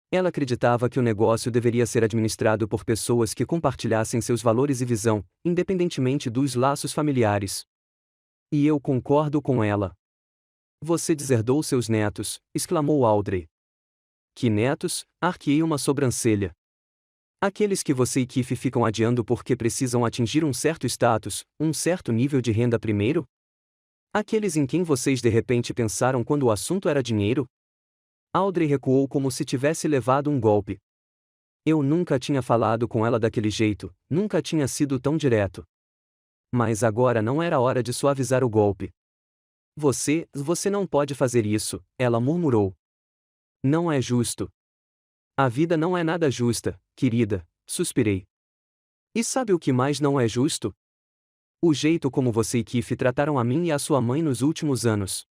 Ela acreditava que o negócio deveria ser administrado por pessoas que compartilhassem seus valores e visão, independentemente dos laços familiares. E eu concordo com ela. Você deserdou seus netos, exclamou Audrey. Que netos? Arqueei uma sobrancelha. Aqueles que você e Keith ficam adiando porque precisam atingir um certo status, um certo nível de renda primeiro? Aqueles em quem vocês de repente pensaram quando o assunto era dinheiro? Audrey recuou como se tivesse levado um golpe. Eu nunca tinha falado com ela daquele jeito, nunca tinha sido tão direto. Mas agora não era hora de suavizar o golpe. Você não pode fazer isso, ela murmurou. Não é justo. A vida não é nada justa, querida, suspirei. E sabe o que mais não é justo? O jeito como você e Keith trataram a mim e a sua mãe nos últimos anos.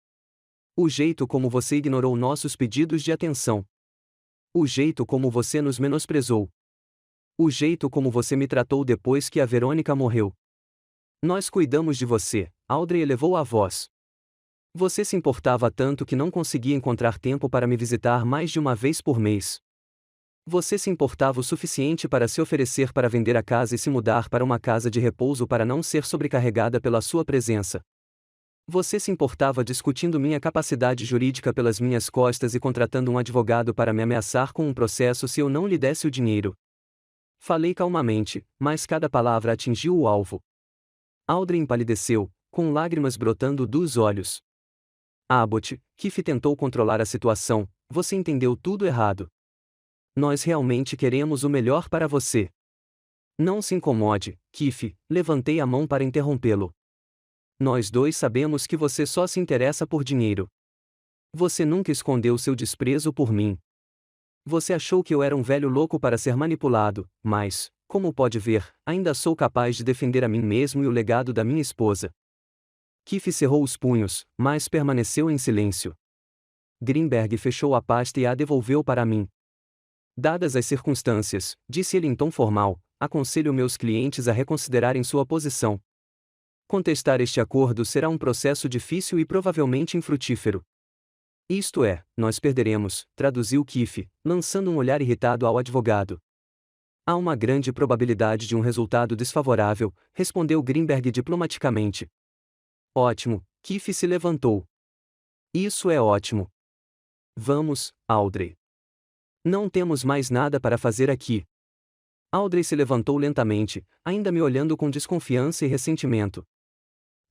O jeito como você ignorou nossos pedidos de atenção. O jeito como você nos menosprezou. O jeito como você me tratou depois que a Verônica morreu. Nós cuidamos de você, Audrey elevou a voz. Você se importava tanto que não conseguia encontrar tempo para me visitar mais de uma vez por mês. Você se importava o suficiente para se oferecer para vender a casa e se mudar para uma casa de repouso para não ser sobrecarregada pela sua presença. Você se importava discutindo minha capacidade jurídica pelas minhas costas e contratando um advogado para me ameaçar com um processo se eu não lhe desse o dinheiro. Falei calmamente, mas cada palavra atingiu o alvo. Audrey empalideceu, com lágrimas brotando dos olhos. Abbott, Keith tentou controlar a situação, você entendeu tudo errado. Nós realmente queremos o melhor para você. Não se incomode, Keith, levantei a mão para interrompê-lo. Nós dois sabemos que você só se interessa por dinheiro. Você nunca escondeu seu desprezo por mim. Você achou que eu era um velho louco para ser manipulado, mas, como pode ver, ainda sou capaz de defender a mim mesmo e o legado da minha esposa. Keefe cerrou os punhos, mas permaneceu em silêncio. Greenberg fechou a pasta e a devolveu para mim. Dadas as circunstâncias, disse ele em tom formal, aconselho meus clientes a reconsiderarem sua posição. Contestar este acordo será um processo difícil e provavelmente infrutífero. Isto é, nós perderemos, traduziu Keefe, lançando um olhar irritado ao advogado. Há uma grande probabilidade de um resultado desfavorável, respondeu Greenberg diplomaticamente. Ótimo, Keefe se levantou. Isso é ótimo. Vamos, Audrey. Não temos mais nada para fazer aqui. Audrey se levantou lentamente, ainda me olhando com desconfiança e ressentimento.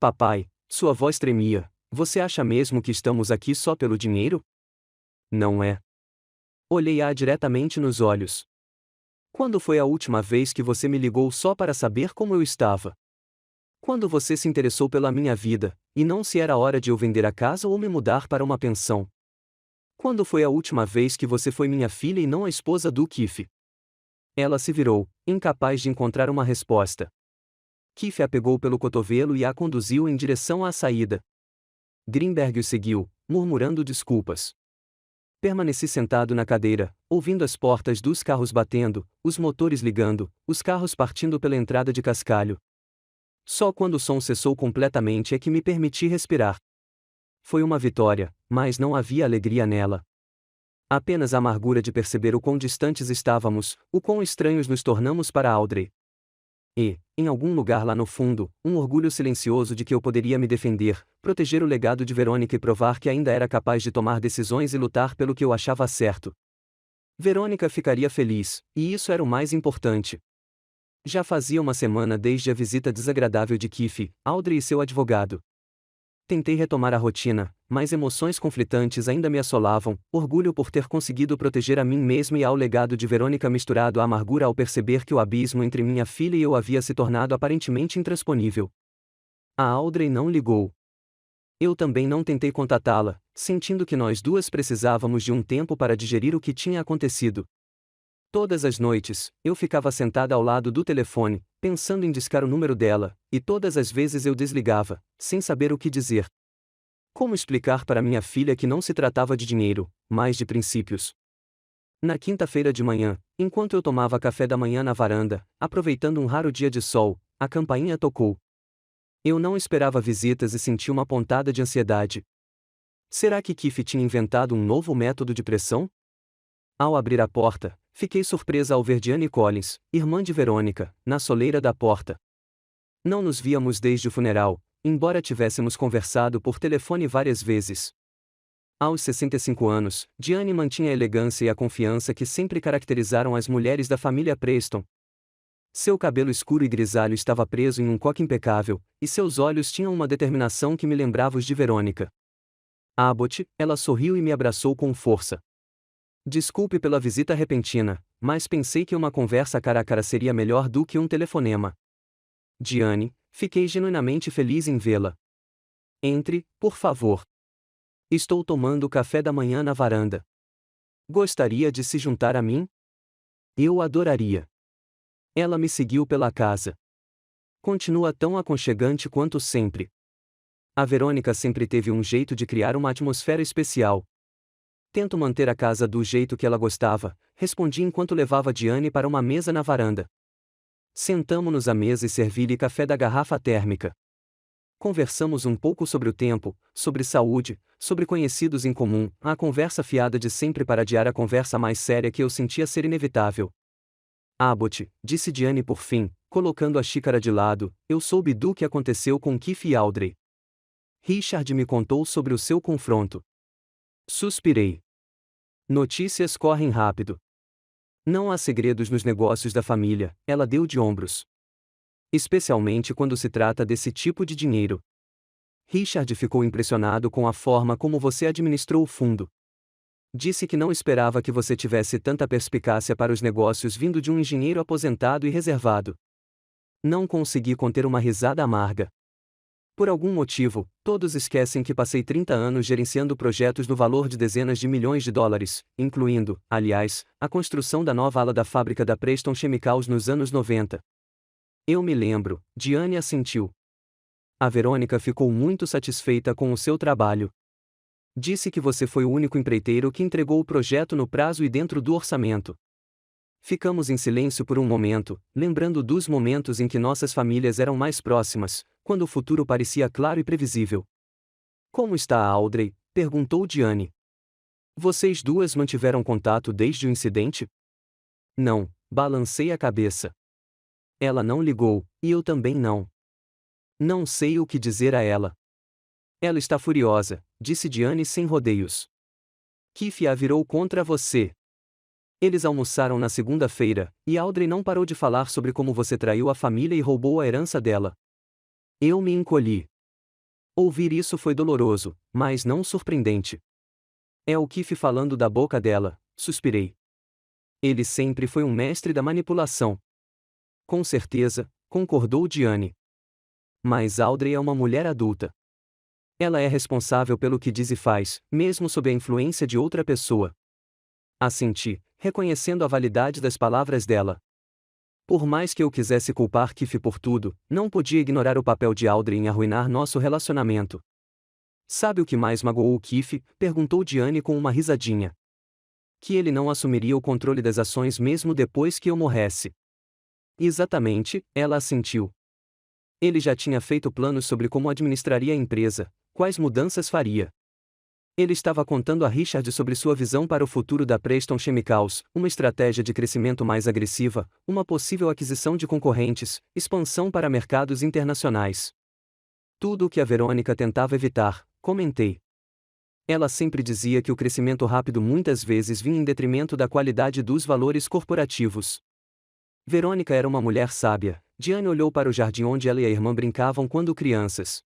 Papai, sua voz tremia. Você acha mesmo que estamos aqui só pelo dinheiro? Não é. Olhei-a diretamente nos olhos. Quando foi a última vez que você me ligou só para saber como eu estava? Quando você se interessou pela minha vida, e não se era hora de eu vender a casa ou me mudar para uma pensão? Quando foi a última vez que você foi minha filha e não a esposa do Keefe? Ela se virou, incapaz de encontrar uma resposta. Keefe a pegou pelo cotovelo e a conduziu em direção à saída. Greenberg o seguiu, murmurando desculpas. Permaneci sentado na cadeira, ouvindo as portas dos carros batendo, os motores ligando, os carros partindo pela entrada de cascalho. Só quando o som cessou completamente é que me permiti respirar. Foi uma vitória, mas não havia alegria nela. Apenas a amargura de perceber o quão distantes estávamos, o quão estranhos nos tornamos para Audrey. E, em algum lugar lá no fundo, um orgulho silencioso de que eu poderia me defender, proteger o legado de Verônica e provar que ainda era capaz de tomar decisões e lutar pelo que eu achava certo. Verônica ficaria feliz, e isso era o mais importante. Já fazia uma semana desde a visita desagradável de Keefe, Audrey e seu advogado. Tentei retomar a rotina, mas emoções conflitantes ainda me assolavam, orgulho por ter conseguido proteger a mim mesmo e ao legado de Verônica misturado à amargura ao perceber que o abismo entre minha filha e eu havia se tornado aparentemente intransponível. A Audrey não ligou. Eu também não tentei contatá-la, sentindo que nós duas precisávamos de um tempo para digerir o que tinha acontecido. Todas as noites, eu ficava sentada ao lado do telefone, pensando em discar o número dela, e todas as vezes eu desligava, sem saber o que dizer. Como explicar para minha filha que não se tratava de dinheiro, mas de princípios? Na quinta-feira de manhã, enquanto eu tomava café da manhã na varanda, aproveitando um raro dia de sol, a campainha tocou. Eu não esperava visitas e senti uma pontada de ansiedade. Será que Keefe tinha inventado um novo método de pressão? Ao abrir a porta, fiquei surpresa ao ver Diane Collins, irmã de Verônica, na soleira da porta. Não nos víamos desde o funeral, embora tivéssemos conversado por telefone várias vezes. Aos 65 anos, Diane mantinha a elegância e a confiança que sempre caracterizaram as mulheres da família Preston. Seu cabelo escuro e grisalho estava preso em um coque impecável, e seus olhos tinham uma determinação que me lembrava os de Verônica. Abbott, ela sorriu e me abraçou com força. Desculpe pela visita repentina, mas pensei que uma conversa cara a cara seria melhor do que um telefonema. Diane, fiquei genuinamente feliz em vê-la. Entre, por favor. Estou tomando café da manhã na varanda. Gostaria de se juntar a mim? Eu adoraria. Ela me seguiu pela casa. Continua tão aconchegante quanto sempre. A Verônica sempre teve um jeito de criar uma atmosfera especial. Tento manter a casa do jeito que ela gostava, respondi enquanto levava Diane para uma mesa na varanda. Sentamo-nos à mesa e servi-lhe café da garrafa térmica. Conversamos um pouco sobre o tempo, sobre saúde, sobre conhecidos em comum, a conversa fiada de sempre para adiar a conversa mais séria que eu sentia ser inevitável. Abbott, disse Diane por fim, colocando a xícara de lado, eu soube do que aconteceu com Keefe e Audrey. Richard me contou sobre o seu confronto. Suspirei. Notícias correm rápido. Não há segredos nos negócios da família, ela deu de ombros. Especialmente quando se trata desse tipo de dinheiro. Richard ficou impressionado com a forma como você administrou o fundo. Disse que não esperava que você tivesse tanta perspicácia para os negócios vindo de um engenheiro aposentado e reservado. Não consegui conter uma risada amarga. Por algum motivo, todos esquecem que passei 30 anos gerenciando projetos no valor de dezenas de milhões de dólares, incluindo, aliás, a construção da nova ala da fábrica da Preston Chemicals nos anos 90. Eu me lembro, Diane assentiu. A Verônica ficou muito satisfeita com o seu trabalho. Disse que você foi o único empreiteiro que entregou o projeto no prazo e dentro do orçamento. Ficamos em silêncio por um momento, lembrando dos momentos em que nossas famílias eram mais próximas, quando o futuro parecia claro e previsível. Como está a Audrey? Perguntou Diane. Vocês duas mantiveram contato desde o incidente? Não, balancei a cabeça. Ela não ligou, e eu também não. Não sei o que dizer a ela. Ela está furiosa, disse Diane sem rodeios. Keith a virou contra você. Eles almoçaram na segunda-feira, e Audrey não parou de falar sobre como você traiu a família e roubou a herança dela. Eu me encolhi. Ouvir isso foi doloroso, mas não surpreendente. É o Keith falando da boca dela, suspirei. Ele sempre foi um mestre da manipulação. Com certeza, concordou Diane. Mas Audrey é uma mulher adulta. Ela é responsável pelo que diz e faz, mesmo sob a influência de outra pessoa. Assenti, reconhecendo a validade das palavras dela. Por mais que eu quisesse culpar Keith por tudo, não podia ignorar o papel de Audrey em arruinar nosso relacionamento. Sabe o que mais magoou o Keith? Perguntou Diane com uma risadinha. Que ele não assumiria o controle das ações mesmo depois que eu morresse. Exatamente, ela assentiu. Ele já tinha feito planos sobre como administraria a empresa, quais mudanças faria. Ele estava contando a Richard sobre sua visão para o futuro da Preston Chemicals, uma estratégia de crescimento mais agressiva, uma possível aquisição de concorrentes, expansão para mercados internacionais. Tudo o que a Verônica tentava evitar, comentei. Ela sempre dizia que o crescimento rápido muitas vezes vinha em detrimento da qualidade dos valores corporativos. Verônica era uma mulher sábia. Diane olhou para o jardim onde ela e a irmã brincavam quando crianças.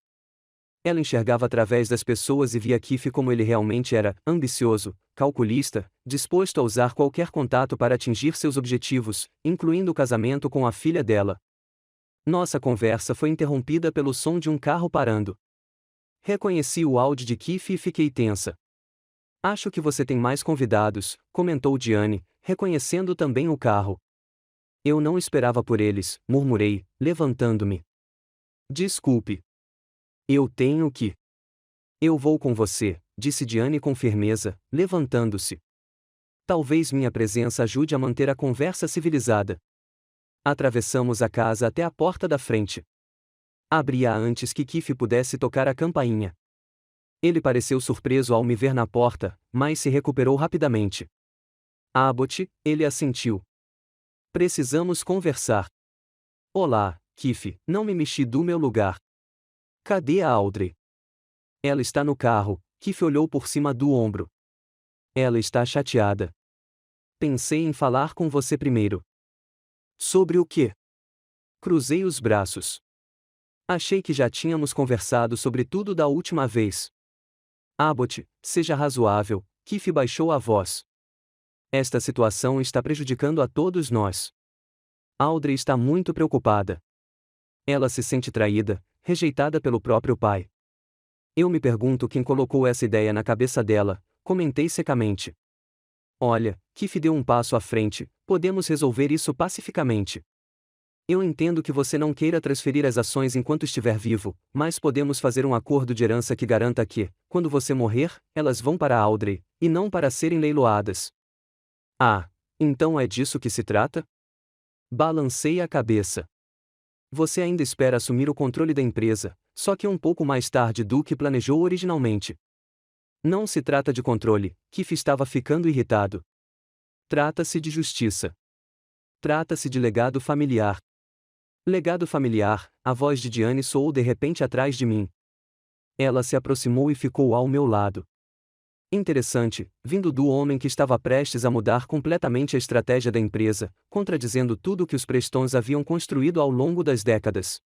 Ela enxergava através das pessoas e via Keith como ele realmente era, ambicioso, calculista, disposto a usar qualquer contato para atingir seus objetivos, incluindo o casamento com a filha dela. Nossa conversa foi interrompida pelo som de um carro parando. Reconheci o áudio de Keith e fiquei tensa. Acho que você tem mais convidados, comentou Diane, reconhecendo também o carro. Eu não esperava por eles, murmurei, levantando-me. Desculpe. Eu tenho que. Eu vou com você, disse Diane com firmeza, levantando-se. Talvez minha presença ajude a manter a conversa civilizada. Atravessamos a casa até a porta da frente. Abri-a antes que Keith pudesse tocar a campainha. Ele pareceu surpreso ao me ver na porta, mas se recuperou rapidamente. Abbott, ele assentiu. Precisamos conversar. Olá, Keith, não me mexi do meu lugar. Cadê a Audrey? Ela está no carro, Keith olhou por cima do ombro. Ela está chateada. Pensei em falar com você primeiro. Sobre o quê? Cruzei os braços. Achei que já tínhamos conversado sobre tudo da última vez. Abbott, seja razoável, Keith baixou a voz. Esta situação está prejudicando a todos nós. Audrey está muito preocupada. Ela se sente traída, rejeitada pelo próprio pai. Eu me pergunto quem colocou essa ideia na cabeça dela, comentei secamente. Olha, Keith deu um passo à frente, podemos resolver isso pacificamente. Eu entendo que você não queira transferir as ações enquanto estiver vivo, mas podemos fazer um acordo de herança que garanta que, quando você morrer, elas vão para Audrey, e não para serem leiloadas. Ah, então é disso que se trata? Balancei a cabeça. Você ainda espera assumir o controle da empresa, só que um pouco mais tarde do que planejou originalmente. Não se trata de controle, Keith estava ficando irritado. Trata-se de justiça. Trata-se de legado familiar. Legado familiar, a voz de Diane soou de repente atrás de mim. Ela se aproximou e ficou ao meu lado. Interessante, vindo do homem que estava prestes a mudar completamente a estratégia da empresa, contradizendo tudo que os Prestons haviam construído ao longo das décadas.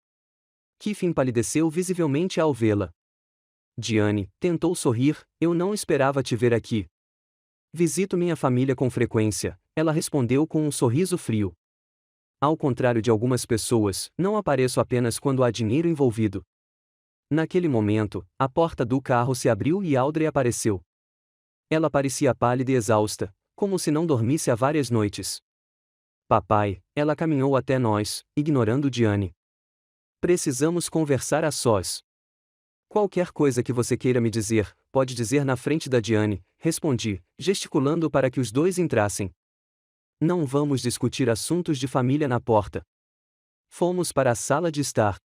Keith empalideceu visivelmente ao vê-la. Diane, tentou sorrir, eu não esperava te ver aqui. Visito minha família com frequência, ela respondeu com um sorriso frio. Ao contrário de algumas pessoas, não apareço apenas quando há dinheiro envolvido. Naquele momento, a porta do carro se abriu e Audrey apareceu. Ela parecia pálida e exausta, como se não dormisse há várias noites. Papai, ela caminhou até nós, ignorando Diane. Precisamos conversar a sós. Qualquer coisa que você queira me dizer, pode dizer na frente da Diane, respondi, gesticulando para que os dois entrassem. Não vamos discutir assuntos de família na porta. Fomos para a sala de estar.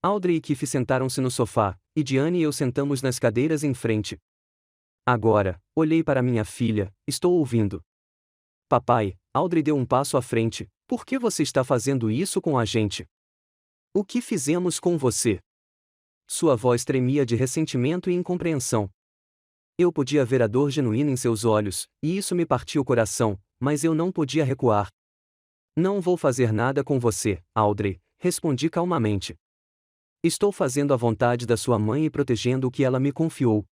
Audrey e Keith sentaram-se no sofá, e Diane e eu sentamos nas cadeiras em frente. Agora, olhei para minha filha, estou ouvindo. Papai, Audrey deu um passo à frente, por que você está fazendo isso com a gente? O que fizemos com você? Sua voz tremia de ressentimento e incompreensão. Eu podia ver a dor genuína em seus olhos, e isso me partia o coração, mas eu não podia recuar. Não vou fazer nada com você, Audrey, respondi calmamente. Estou fazendo a vontade da sua mãe e protegendo o que ela me confiou.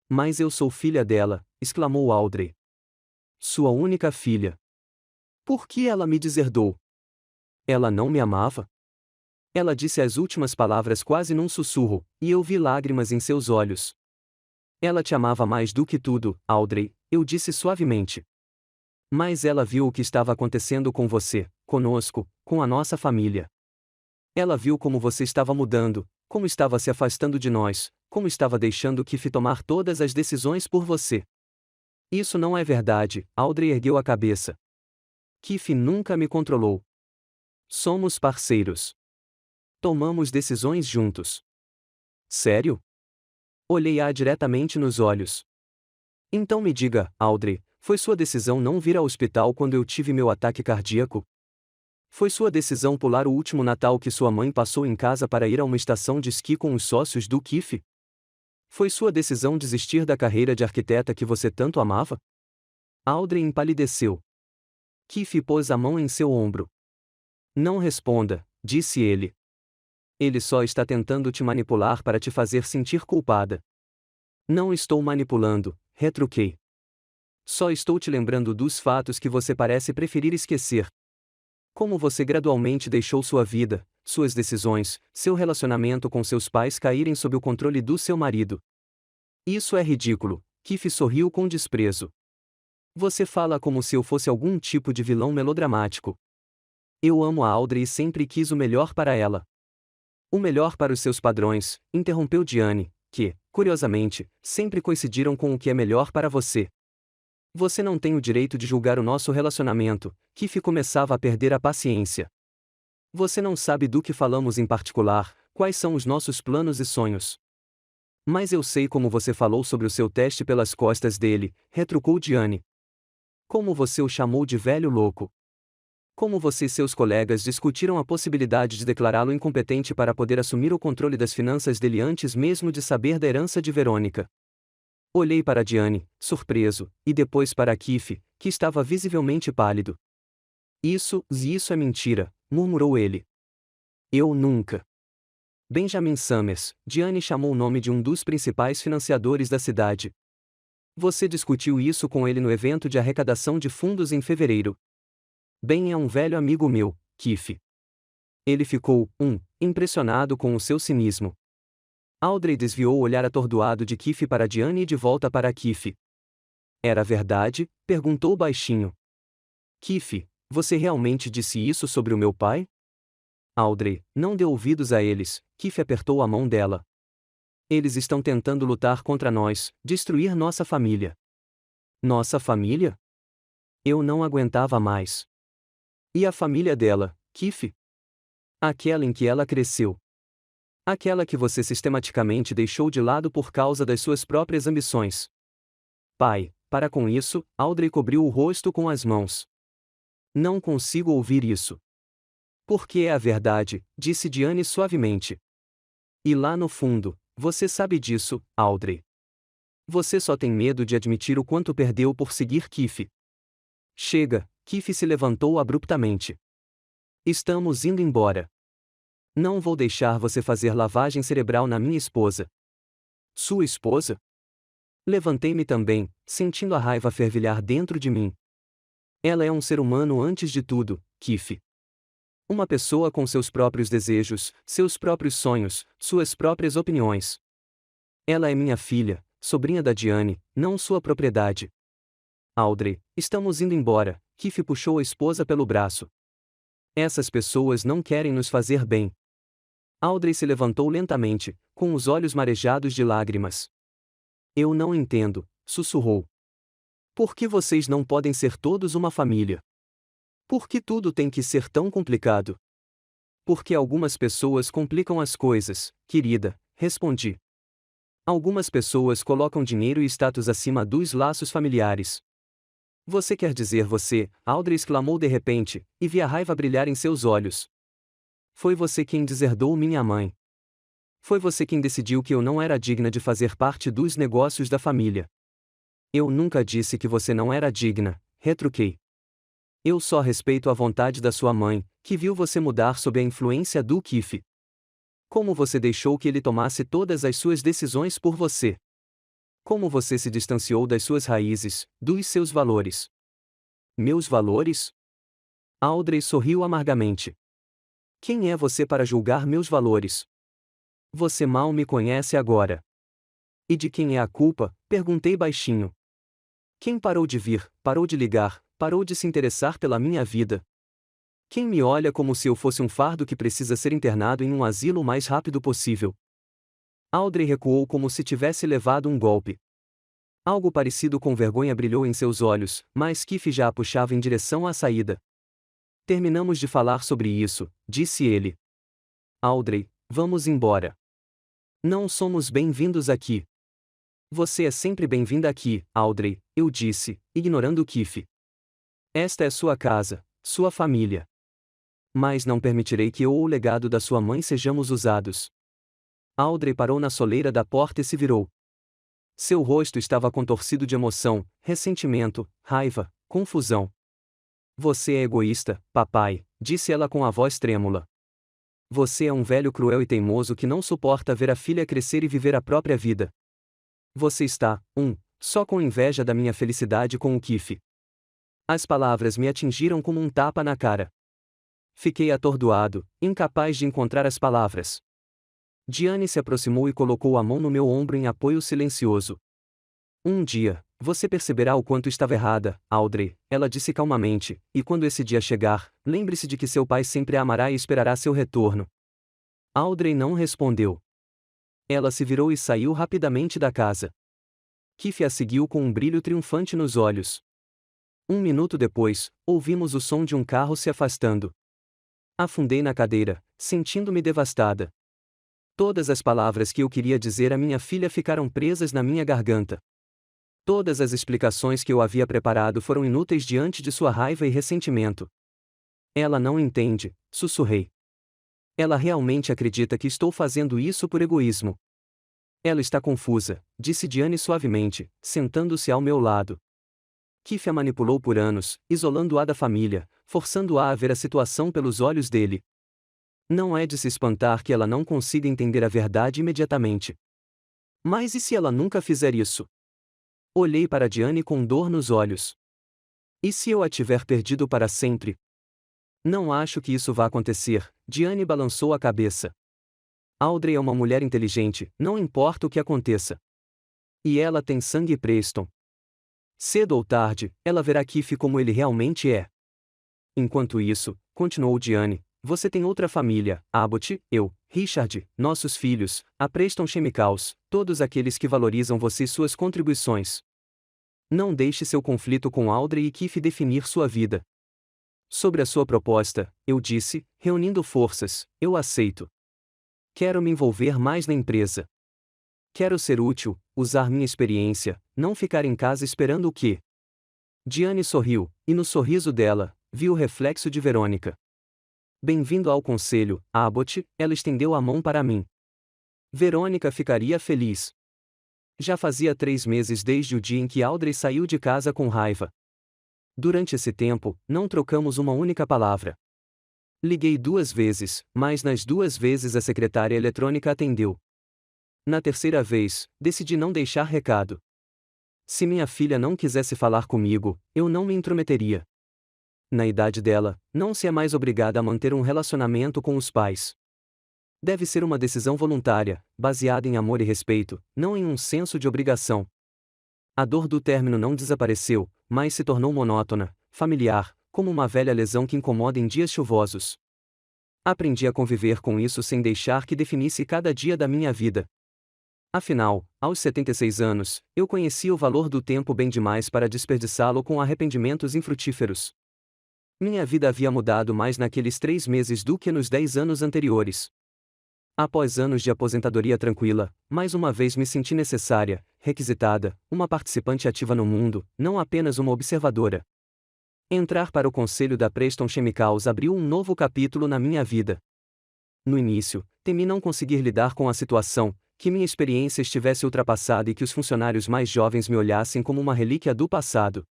Mas eu sou filha dela, exclamou Audrey. Sua única filha. Por que ela me deserdou? Ela não me amava? Ela disse as últimas palavras quase num sussurro, e eu vi lágrimas em seus olhos. Ela te amava mais do que tudo, Audrey, eu disse suavemente. Mas ela viu o que estava acontecendo com você, conosco, com a nossa família. Ela viu como você estava mudando, como estava se afastando de nós, como estava deixando Keith tomar todas as decisões por você. Isso não é verdade, Audrey ergueu a cabeça. Keith nunca me controlou. Somos parceiros. Tomamos decisões juntos. Sério? Olhei-a diretamente nos olhos. Então me diga, Audrey, foi sua decisão não vir ao hospital quando eu tive meu ataque cardíaco? Foi sua decisão pular o último Natal que sua mãe passou em casa para ir a uma estação de esqui com os sócios do Keith? Foi sua decisão desistir da carreira de arquiteta que você tanto amava? Audrey empalideceu. Keith pôs a mão em seu ombro. Não responda, disse ele. Ele só está tentando te manipular para te fazer sentir culpada. Não estou manipulando, retruquei. Só estou te lembrando dos fatos que você parece preferir esquecer. Como você gradualmente deixou sua vida, suas decisões, seu relacionamento com seus pais caírem sob o controle do seu marido. Isso é ridículo, Keith sorriu com desprezo. Você fala como se eu fosse algum tipo de vilão melodramático. Eu amo a Audrey e sempre quis o melhor para ela. O melhor para os seus padrões, interrompeu Diane, que, curiosamente, sempre coincidiram com o que é melhor para você. Você não tem o direito de julgar o nosso relacionamento, Keith começava a perder a paciência. Você não sabe do que falamos em particular, quais são os nossos planos e sonhos. Mas eu sei como você falou sobre o seu teste pelas costas dele, retrucou Diane. Como você o chamou de velho louco. Como você e seus colegas discutiram a possibilidade de declará-lo incompetente para poder assumir o controle das finanças dele antes mesmo de saber da herança de Verônica. Olhei para Diane, surpreso, e depois para Keith, que estava visivelmente pálido. Isso é mentira, murmurou ele. Eu nunca. Benjamin Summers, Diane chamou o nome de um dos principais financiadores da cidade. Você discutiu isso com ele no evento de arrecadação de fundos em fevereiro. Ben é um velho amigo meu, Keith. Ele ficou, impressionado com o seu cinismo. Audrey desviou o olhar atordoado de Keith para Diane e de volta para Keith. Era verdade? Perguntou baixinho. Keith, você realmente disse isso sobre o meu pai? Audrey, não deu ouvidos a eles, Keith apertou a mão dela. Eles estão tentando lutar contra nós, destruir nossa família. Nossa família? Eu não aguentava mais. E a família dela, Keith? Aquela em que ela cresceu. Aquela que você sistematicamente deixou de lado por causa das suas próprias ambições. Pai, para com isso, Audrey cobriu o rosto com as mãos. Não consigo ouvir isso. Porque é a verdade, disse Diane suavemente. E lá no fundo, você sabe disso, Audrey. Você só tem medo de admitir o quanto perdeu por seguir Keith. Chega, Keith se levantou abruptamente. Estamos indo embora. Não vou deixar você fazer lavagem cerebral na minha esposa. Sua esposa? Levantei-me também, sentindo a raiva fervilhar dentro de mim. Ela é um ser humano antes de tudo, Keith. Uma pessoa com seus próprios desejos, seus próprios sonhos, suas próprias opiniões. Ela é minha filha, sobrinha da Diane, não sua propriedade. Audrey, estamos indo embora, Keith puxou a esposa pelo braço. Essas pessoas não querem nos fazer bem. Audrey se levantou lentamente, com os olhos marejados de lágrimas. Eu não entendo, sussurrou. Por que vocês não podem ser todos uma família? Por que tudo tem que ser tão complicado? Porque algumas pessoas complicam as coisas, querida, respondi. Algumas pessoas colocam dinheiro e status acima dos laços familiares. Você quer dizer você, Audrey exclamou de repente, e vi a raiva brilhar em seus olhos. Foi você quem deserdou minha mãe. Foi você quem decidiu que eu não era digna de fazer parte dos negócios da família. Eu nunca disse que você não era digna, retruquei. Eu só respeito a vontade da sua mãe, que viu você mudar sob a influência do Keith. Como você deixou que ele tomasse todas as suas decisões por você? Como você se distanciou das suas raízes, dos seus valores? Meus valores? Audrey sorriu amargamente. Quem é você para julgar meus valores? Você mal me conhece agora. E de quem é a culpa? Perguntei baixinho. Quem parou de vir, parou de ligar, parou de se interessar pela minha vida? Quem me olha como se eu fosse um fardo que precisa ser internado em um asilo o mais rápido possível? Audrey recuou como se tivesse levado um golpe. Algo parecido com vergonha brilhou em seus olhos, mas Keith já a puxava em direção à saída. Terminamos de falar sobre isso, disse ele. Audrey, vamos embora. Não somos bem-vindos aqui. Você é sempre bem-vinda aqui, Audrey, eu disse, ignorando Keith. Esta é sua casa, sua família. Mas não permitirei que eu ou o legado da sua mãe sejamos usados. Audrey parou na soleira da porta e se virou. Seu rosto estava contorcido de emoção, ressentimento, raiva, confusão. Você é egoísta, papai, disse ela com a voz trêmula. Você é um velho cruel e teimoso que não suporta ver a filha crescer e viver a própria vida. Você está, só com inveja da minha felicidade com o Keith. As palavras me atingiram como um tapa na cara. Fiquei atordoado, incapaz de encontrar as palavras. Diane se aproximou e colocou a mão no meu ombro em apoio silencioso. Um dia, você perceberá o quanto estava errada, Audrey, ela disse calmamente, e quando esse dia chegar, lembre-se de que seu pai sempre a amará e esperará seu retorno. Audrey não respondeu. Ela se virou e saiu rapidamente da casa. Keith a seguiu com um brilho triunfante nos olhos. Um minuto depois, ouvimos o som de um carro se afastando. Afundei na cadeira, sentindo-me devastada. Todas as palavras que eu queria dizer à minha filha ficaram presas na minha garganta. Todas as explicações que eu havia preparado foram inúteis diante de sua raiva e ressentimento. Ela não entende, sussurrei. Ela realmente acredita que estou fazendo isso por egoísmo. Ela está confusa, disse Diane suavemente, sentando-se ao meu lado. Keith a manipulou por anos, isolando-a da família, forçando-a a ver a situação pelos olhos dele. Não é de se espantar que ela não consiga entender a verdade imediatamente. Mas e se ela nunca fizer isso? Olhei para Diane com dor nos olhos. E se eu a tiver perdido para sempre? Não acho que isso vá acontecer, Diane balançou a cabeça. Audrey é uma mulher inteligente, não importa o que aconteça. E ela tem sangue Preston. Cedo ou tarde, ela verá Keith como ele realmente é. Enquanto isso, continuou Diane, você tem outra família, Abbott, eu, Richard, nossos filhos, a Preston Chemicals, todos aqueles que valorizam você e suas contribuições. Não deixe seu conflito com Audrey e Keith definir sua vida. Sobre a sua proposta, eu disse, reunindo forças, eu aceito. Quero me envolver mais na empresa. Quero ser útil, usar minha experiência, não ficar em casa esperando o quê? Diane sorriu, e no sorriso dela, vi o reflexo de Verônica. Bem-vindo ao conselho, Abbott, ela estendeu a mão para mim. Verônica ficaria feliz. Já fazia 3 meses desde o dia em que Audrey saiu de casa com raiva. Durante esse tempo, não trocamos uma única palavra. Liguei 2 vezes, mas nas 2 vezes a secretária eletrônica atendeu. Na terceira vez, decidi não deixar recado. Se minha filha não quisesse falar comigo, eu não me intrometeria. Na idade dela, não se é mais obrigada a manter um relacionamento com os pais. Deve ser uma decisão voluntária, baseada em amor e respeito, não em um senso de obrigação. A dor do término não desapareceu, mas se tornou monótona, familiar, como uma velha lesão que incomoda em dias chuvosos. Aprendi a conviver com isso sem deixar que definisse cada dia da minha vida. Afinal, aos 76 anos, eu conhecia o valor do tempo bem demais para desperdiçá-lo com arrependimentos infrutíferos. Minha vida havia mudado mais naqueles 3 meses do que nos 10 anos anteriores. Após anos de aposentadoria tranquila, mais uma vez me senti necessária, requisitada, uma participante ativa no mundo, não apenas uma observadora. Entrar para o conselho da Preston Chemicals abriu um novo capítulo na minha vida. No início, temi não conseguir lidar com a situação, que minha experiência estivesse ultrapassada e que os funcionários mais jovens me olhassem como uma relíquia do passado.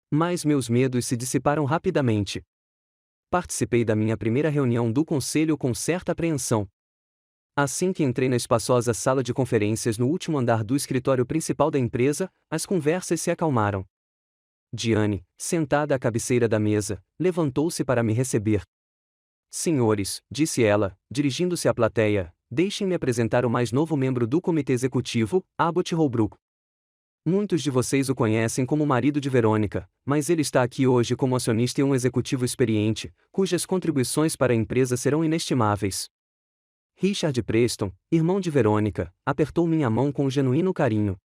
Mas meus medos se dissiparam rapidamente. Participei da minha primeira reunião do conselho com certa apreensão. Assim que entrei na espaçosa sala de conferências no último andar do escritório principal da empresa, as conversas se acalmaram. Diane, sentada à cabeceira da mesa, levantou-se para me receber. Senhores, disse ela, dirigindo-se à plateia, deixem-me apresentar o mais novo membro do comitê executivo, Abbott Holbrook. Muitos de vocês o conhecem como marido de Verônica, mas ele está aqui hoje como acionista e um executivo experiente, cujas contribuições para a empresa serão inestimáveis. Richard Preston, irmão de Verônica, apertou minha mão com genuíno carinho.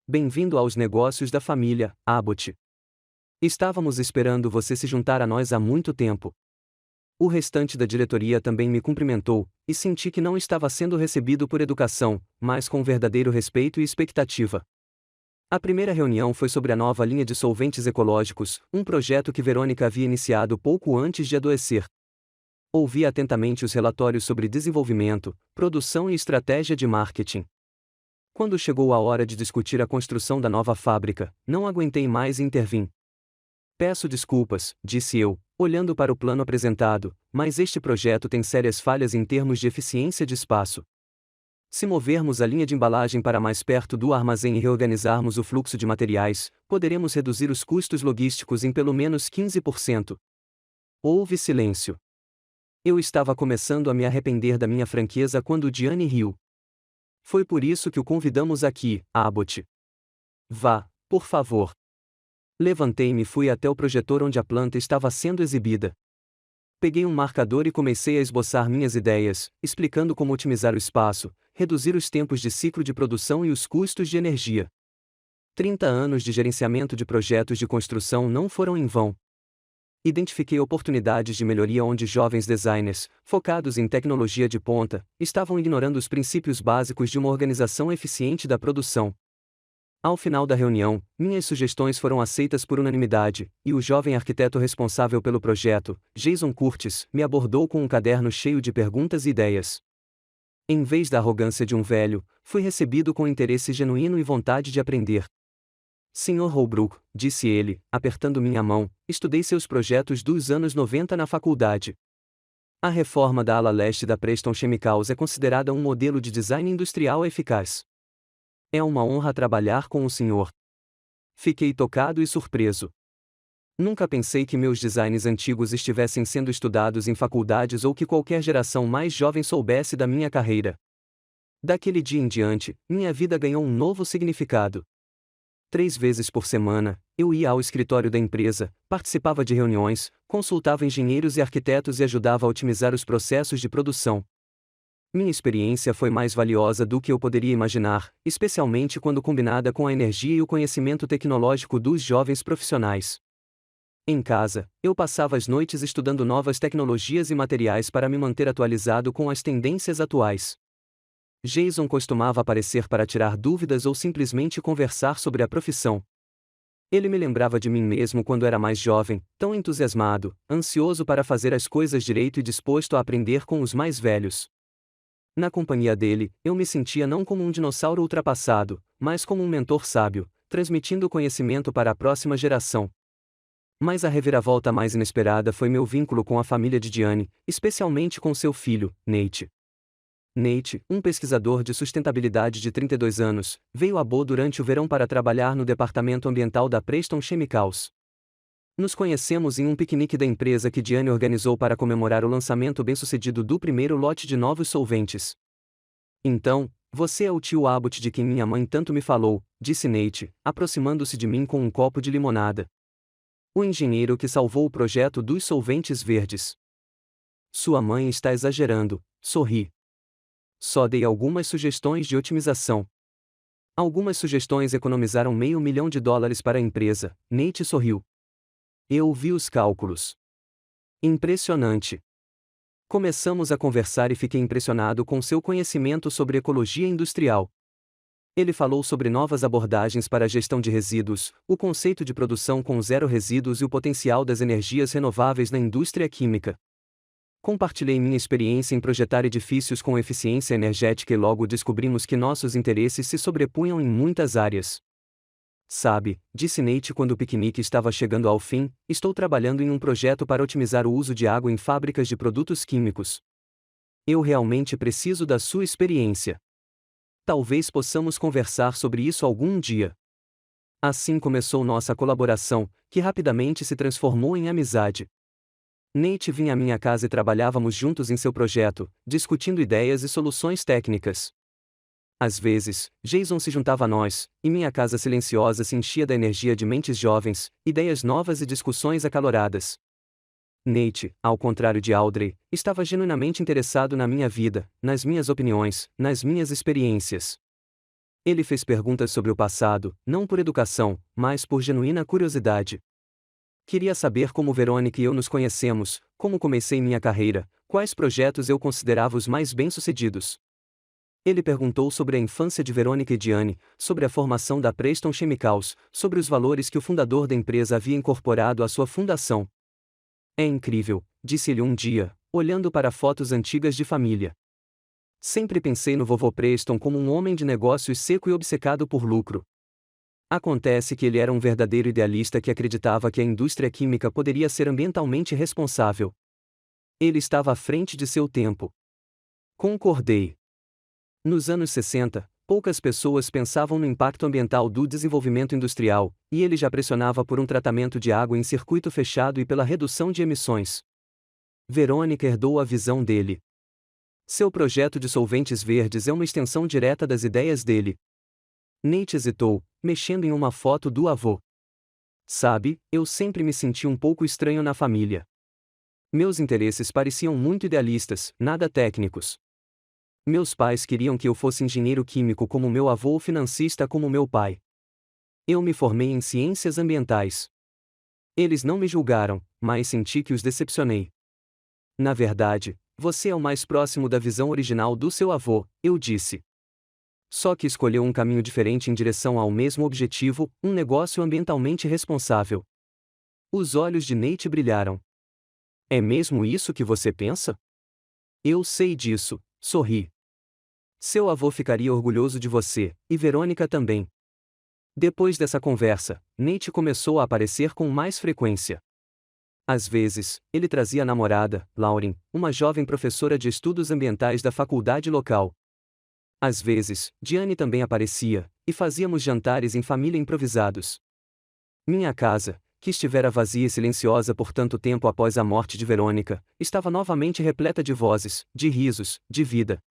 Bem-vindo aos negócios da família, Abbott. Estávamos esperando você se juntar a nós há muito tempo. O restante da diretoria também me cumprimentou, e senti que não estava sendo recebido por educação, mas com verdadeiro respeito e expectativa. A primeira reunião foi sobre a nova linha de solventes ecológicos, um projeto que Verônica havia iniciado pouco antes de adoecer. Ouvi atentamente os relatórios sobre desenvolvimento, produção e estratégia de marketing. Quando chegou a hora de discutir a construção da nova fábrica, não aguentei mais e intervim. Peço desculpas, disse eu, olhando para o plano apresentado, mas este projeto tem sérias falhas em termos de eficiência de espaço. Se movermos a linha de embalagem para mais perto do armazém e reorganizarmos o fluxo de materiais, poderemos reduzir os custos logísticos em pelo menos 15%. Houve silêncio. Eu estava começando a me arrepender da minha franqueza quando Diane riu. Foi por isso que o convidamos aqui, Abbott. Vá, por favor. Levantei-me e fui até o projetor onde a planta estava sendo exibida. Peguei um marcador e comecei a esboçar minhas ideias, explicando como otimizar o espaço, reduzir os tempos de ciclo de produção e os custos de energia. 30 anos de gerenciamento de projetos de construção não foram em vão. Identifiquei oportunidades de melhoria onde jovens designers, focados em tecnologia de ponta, estavam ignorando os princípios básicos de uma organização eficiente da produção. Ao final da reunião, minhas sugestões foram aceitas por unanimidade, e o jovem arquiteto responsável pelo projeto, Jason Curtis, me abordou com um caderno cheio de perguntas e ideias. Em vez da arrogância de um velho, fui recebido com interesse genuíno e vontade de aprender. Sr. Holbrook, disse ele, apertando minha mão, estudei seus projetos dos anos 90 na faculdade. A reforma da ala leste da Preston Chemicals é considerada um modelo de design industrial eficaz. É uma honra trabalhar com o senhor. Fiquei tocado e surpreso. Nunca pensei que meus designs antigos estivessem sendo estudados em faculdades ou que qualquer geração mais jovem soubesse da minha carreira. Daquele dia em diante, minha vida ganhou um novo significado. 3 vezes por semana, eu ia ao escritório da empresa, participava de reuniões, consultava engenheiros e arquitetos e ajudava a otimizar os processos de produção. Minha experiência foi mais valiosa do que eu poderia imaginar, especialmente quando combinada com a energia e o conhecimento tecnológico dos jovens profissionais. Em casa, eu passava as noites estudando novas tecnologias e materiais para me manter atualizado com as tendências atuais. Jason costumava aparecer para tirar dúvidas ou simplesmente conversar sobre a profissão. Ele me lembrava de mim mesmo quando era mais jovem, tão entusiasmado, ansioso para fazer as coisas direito e disposto a aprender com os mais velhos. Na companhia dele, eu me sentia não como um dinossauro ultrapassado, mas como um mentor sábio, transmitindo conhecimento para a próxima geração. Mas a reviravolta mais inesperada foi meu vínculo com a família de Diane, especialmente com seu filho, Nate. Nate, um pesquisador de sustentabilidade de 32 anos, veio a Bo durante o verão para trabalhar no departamento ambiental da Preston Chemicals. Nos conhecemos em um piquenique da empresa que Diane organizou para comemorar o lançamento bem-sucedido do primeiro lote de novos solventes. Então, você é o tio Abbott de quem minha mãe tanto me falou, disse Nate, aproximando-se de mim com um copo de limonada. O engenheiro que salvou o projeto dos solventes verdes. Sua mãe está exagerando, sorri. Só dei algumas sugestões de otimização. Algumas sugestões economizaram $500 mil para a empresa, Nate sorriu. Eu vi os cálculos. Impressionante. Começamos a conversar e fiquei impressionado com seu conhecimento sobre ecologia industrial. Ele falou sobre novas abordagens para a gestão de resíduos, o conceito de produção com zero resíduos e o potencial das energias renováveis na indústria química. Compartilhei minha experiência em projetar edifícios com eficiência energética e logo descobrimos que nossos interesses se sobrepunham em muitas áreas. Sabe, disse Nate quando o piquenique estava chegando ao fim, estou trabalhando em um projeto para otimizar o uso de água em fábricas de produtos químicos. Eu realmente preciso da sua experiência. Talvez possamos conversar sobre isso algum dia. Assim começou nossa colaboração, que rapidamente se transformou em amizade. Nate vinha à minha casa e trabalhávamos juntos em seu projeto, discutindo ideias e soluções técnicas. Às vezes, Jason se juntava a nós, e minha casa silenciosa se enchia da energia de mentes jovens, ideias novas e discussões acaloradas. Nate, ao contrário de Audrey, estava genuinamente interessado na minha vida, nas minhas opiniões, nas minhas experiências. Ele fez perguntas sobre o passado, não por educação, mas por genuína curiosidade. Queria saber como Verônica e eu nos conhecemos, como comecei minha carreira, quais projetos eu considerava os mais bem-sucedidos. Ele perguntou sobre a infância de Verônica e Diane, sobre a formação da Preston Chemicals, sobre os valores que o fundador da empresa havia incorporado à sua fundação. É incrível, disse ele um dia, olhando para fotos antigas de família. Sempre pensei no vovô Preston como um homem de negócios seco e obcecado por lucro. Acontece que ele era um verdadeiro idealista que acreditava que a indústria química poderia ser ambientalmente responsável. Ele estava à frente de seu tempo. Concordei. Nos anos 60, poucas pessoas pensavam no impacto ambiental do desenvolvimento industrial, e ele já pressionava por um tratamento de água em circuito fechado e pela redução de emissões. Verônica herdou a visão dele. Seu projeto de solventes verdes é uma extensão direta das ideias dele. Nate hesitou, mexendo em uma foto do avô. Sabe, eu sempre me senti um pouco estranho na família. Meus interesses pareciam muito idealistas, nada técnicos. Meus pais queriam que eu fosse engenheiro químico como meu avô ou financista como meu pai. Eu me formei em ciências ambientais. Eles não me julgaram, mas senti que os decepcionei. Na verdade, você é o mais próximo da visão original do seu avô, eu disse. Só que escolheu um caminho diferente em direção ao mesmo objetivo, um negócio ambientalmente responsável. Os olhos de Nate brilharam. É mesmo isso que você pensa? Eu sei disso, sorri. Seu avô ficaria orgulhoso de você, e Verônica também. Depois dessa conversa, Nate começou a aparecer com mais frequência. Às vezes, ele trazia a namorada, Lauren, uma jovem professora de estudos ambientais da faculdade local. Às vezes, Diane também aparecia, e fazíamos jantares em família improvisados. Minha casa, que estivera vazia e silenciosa por tanto tempo após a morte de Verônica, estava novamente repleta de vozes, de risos, de vida.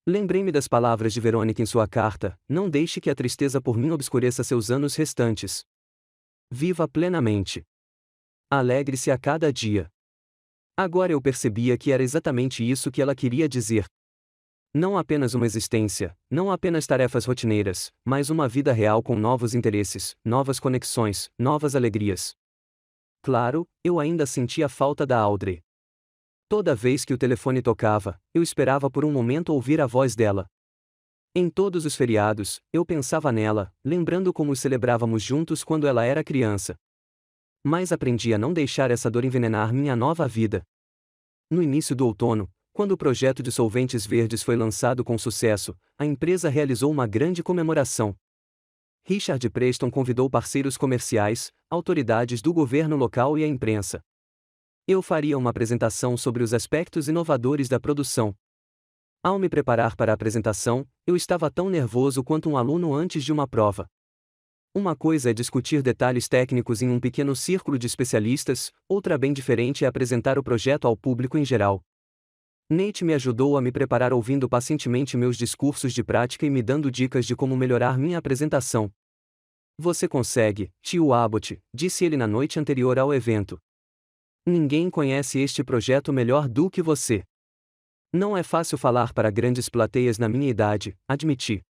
Lembrei-me das palavras de Verônica em sua carta: não deixe que a tristeza por mim obscureça seus anos restantes. Viva plenamente. Alegre-se a cada dia. Agora eu percebia que era exatamente isso que ela queria dizer. Não apenas uma existência, não apenas tarefas rotineiras, mas uma vida real com novos interesses, novas conexões, novas alegrias. Claro, eu ainda sentia falta da Audrey. Toda vez que o telefone tocava, eu esperava por um momento ouvir a voz dela. Em todos os feriados, eu pensava nela, lembrando como os celebrávamos juntos quando ela era criança. Mas aprendi a não deixar essa dor envenenar minha nova vida. No início do outono, quando o projeto de solventes verdes foi lançado com sucesso, a empresa realizou uma grande comemoração. Richard Preston convidou parceiros comerciais, autoridades do governo local e a imprensa. Eu faria uma apresentação sobre os aspectos inovadores da produção. Ao me preparar para a apresentação, eu estava tão nervoso quanto um aluno antes de uma prova. Uma coisa é discutir detalhes técnicos em um pequeno círculo de especialistas, outra bem diferente é apresentar o projeto ao público em geral. Nate me ajudou a me preparar ouvindo pacientemente meus discursos de prática e me dando dicas de como melhorar minha apresentação. Você consegue, tio Abbott, disse ele na noite anterior ao evento. Ninguém conhece este projeto melhor do que você. Não é fácil falar para grandes plateias na minha idade, admiti.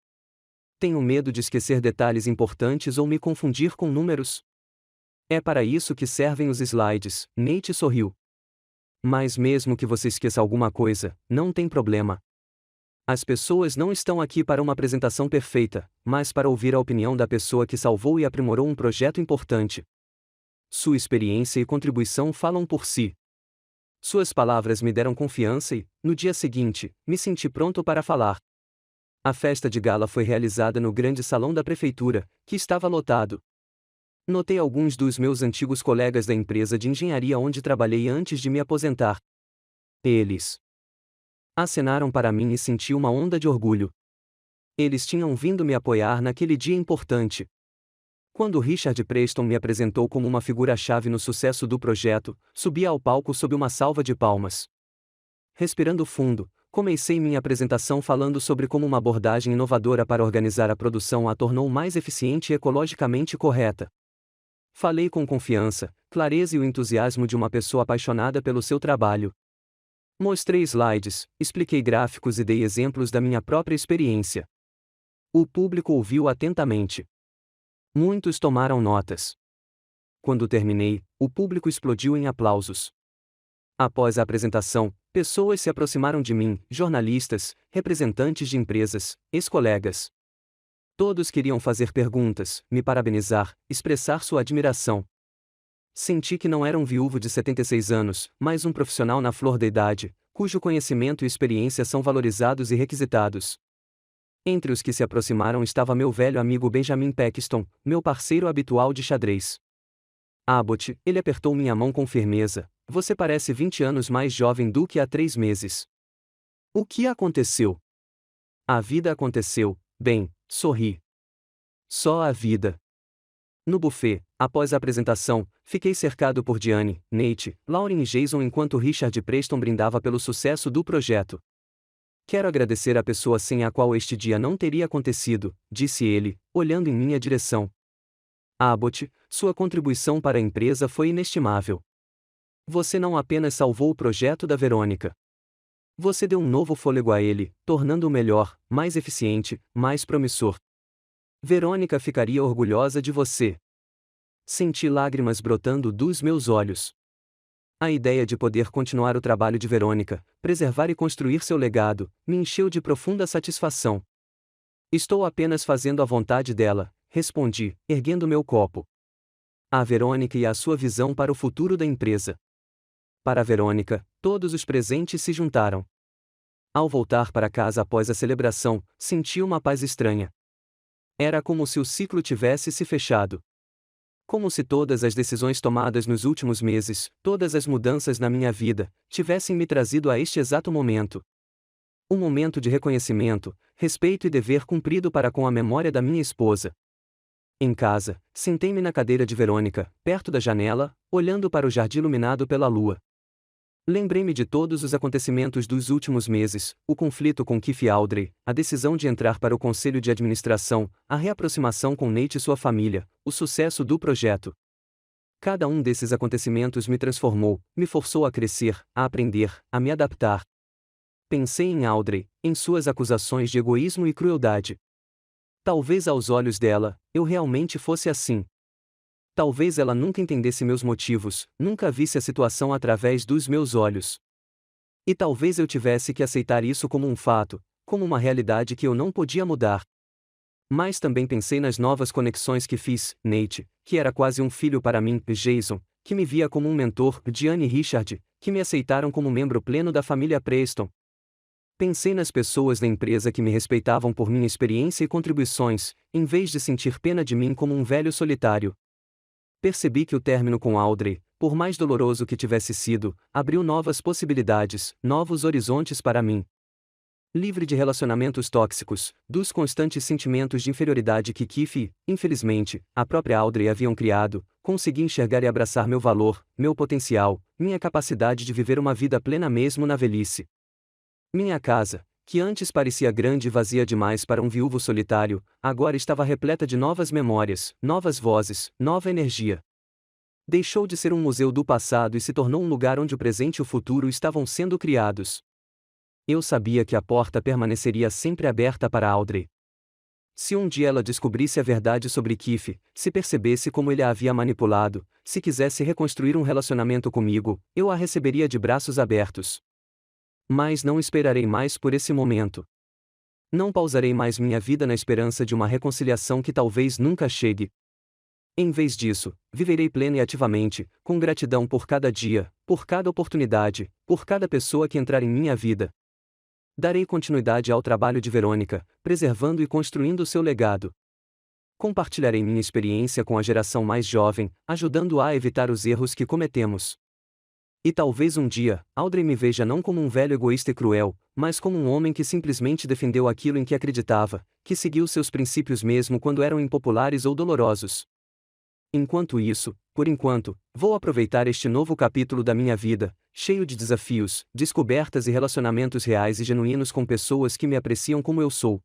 Tenho medo de esquecer detalhes importantes ou me confundir com números. É para isso que servem os slides, Nate sorriu. Mas mesmo que você esqueça alguma coisa, não tem problema. As pessoas não estão aqui para uma apresentação perfeita, mas para ouvir a opinião da pessoa que salvou e aprimorou um projeto importante. Sua experiência e contribuição falam por si. Suas palavras me deram confiança e, no dia seguinte, me senti pronto para falar. A festa de gala foi realizada no grande salão da prefeitura, que estava lotado. Notei alguns dos meus antigos colegas da empresa de engenharia onde trabalhei antes de me aposentar. Eles acenaram para mim e senti uma onda de orgulho. Eles tinham vindo me apoiar naquele dia importante. Quando Richard Preston me apresentou como uma figura-chave no sucesso do projeto, subi ao palco sob uma salva de palmas. Respirando fundo, comecei minha apresentação falando sobre como uma abordagem inovadora para organizar a produção a tornou mais eficiente e ecologicamente correta. Falei com confiança, clareza e o entusiasmo de uma pessoa apaixonada pelo seu trabalho. Mostrei slides, expliquei gráficos e dei exemplos da minha própria experiência. O público ouviu atentamente. Muitos tomaram notas. Quando terminei, o público explodiu em aplausos. Após a apresentação, pessoas se aproximaram de mim, jornalistas, representantes de empresas, ex-colegas. Todos queriam fazer perguntas, me parabenizar, expressar sua admiração. Senti que não era um viúvo de 76 anos, mas um profissional na flor da idade, cujo conhecimento e experiência são valorizados e requisitados. Entre os que se aproximaram estava meu velho amigo Benjamin Paxton, meu parceiro habitual de xadrez. Abbott, ele apertou minha mão com firmeza. Você parece 20 anos mais jovem do que há 3 meses. O que aconteceu? A vida aconteceu, bem, sorri. Só a vida. No buffet, após a apresentação, fiquei cercado por Diane, Nate, Lauren e Jason enquanto Richard Preston brindava pelo sucesso do projeto. Quero agradecer a pessoa sem a qual este dia não teria acontecido, disse ele, olhando em minha direção. Abbott, sua contribuição para a empresa foi inestimável. Você não apenas salvou o projeto da Verônica. Você deu um novo fôlego a ele, tornando-o melhor, mais eficiente, mais promissor. Verônica ficaria orgulhosa de você. Senti lágrimas brotando dos meus olhos. A ideia de poder continuar o trabalho de Verônica, preservar e construir seu legado, me encheu de profunda satisfação. Estou apenas fazendo a vontade dela, respondi, erguendo meu copo. A Verônica e a sua visão para o futuro da empresa. Para a Verônica, todos os presentes se juntaram. Ao voltar para casa após a celebração, senti uma paz estranha. Era como se o ciclo tivesse se fechado. Como se todas as decisões tomadas nos últimos meses, todas as mudanças na minha vida, tivessem me trazido a este exato momento. Um momento de reconhecimento, respeito e dever cumprido para com a memória da minha esposa. Em casa, sentei-me na cadeira de Verônica, perto da janela, olhando para o jardim iluminado pela lua. Lembrei-me de todos os acontecimentos dos últimos meses, o conflito com Keith e Audrey, a decisão de entrar para o conselho de administração, a reaproximação com Nate e sua família, o sucesso do projeto. Cada um desses acontecimentos me transformou, me forçou a crescer, a aprender, a me adaptar. Pensei em Audrey, em suas acusações de egoísmo e crueldade. Talvez aos olhos dela, eu realmente fosse assim. Talvez ela nunca entendesse meus motivos, nunca visse a situação através dos meus olhos. E talvez eu tivesse que aceitar isso como um fato, como uma realidade que eu não podia mudar. Mas também pensei nas novas conexões que fiz, Nate, que era quase um filho para mim, Jason, que me via como um mentor, Diane e Richard, que me aceitaram como membro pleno da família Preston. Pensei nas pessoas da empresa que me respeitavam por minha experiência e contribuições, em vez de sentir pena de mim como um velho solitário. Percebi que o término com Audrey, por mais doloroso que tivesse sido, abriu novas possibilidades, novos horizontes para mim. Livre de relacionamentos tóxicos, dos constantes sentimentos de inferioridade que Keith e, infelizmente, a própria Audrey haviam criado, consegui enxergar e abraçar meu valor, meu potencial, minha capacidade de viver uma vida plena mesmo na velhice. Minha casa, que antes parecia grande e vazia demais para um viúvo solitário, agora estava repleta de novas memórias, novas vozes, nova energia. Deixou de ser um museu do passado e se tornou um lugar onde o presente e o futuro estavam sendo criados. Eu sabia que a porta permaneceria sempre aberta para Audrey. Se um dia ela descobrisse a verdade sobre Keith, se percebesse como ele a havia manipulado, se quisesse reconstruir um relacionamento comigo, eu a receberia de braços abertos. Mas não esperarei mais por esse momento. Não pausarei mais minha vida na esperança de uma reconciliação que talvez nunca chegue. Em vez disso, viverei plena e ativamente, com gratidão por cada dia, por cada oportunidade, por cada pessoa que entrar em minha vida. Darei continuidade ao trabalho de Verônica, preservando e construindo seu legado. Compartilharei minha experiência com a geração mais jovem, ajudando-a a evitar os erros que cometemos. E talvez um dia, Audrey me veja não como um velho egoísta e cruel, mas como um homem que simplesmente defendeu aquilo em que acreditava, que seguiu seus princípios mesmo quando eram impopulares ou dolorosos. Enquanto isso, por enquanto, vou aproveitar este novo capítulo da minha vida, cheio de desafios, descobertas e relacionamentos reais e genuínos com pessoas que me apreciam como eu sou.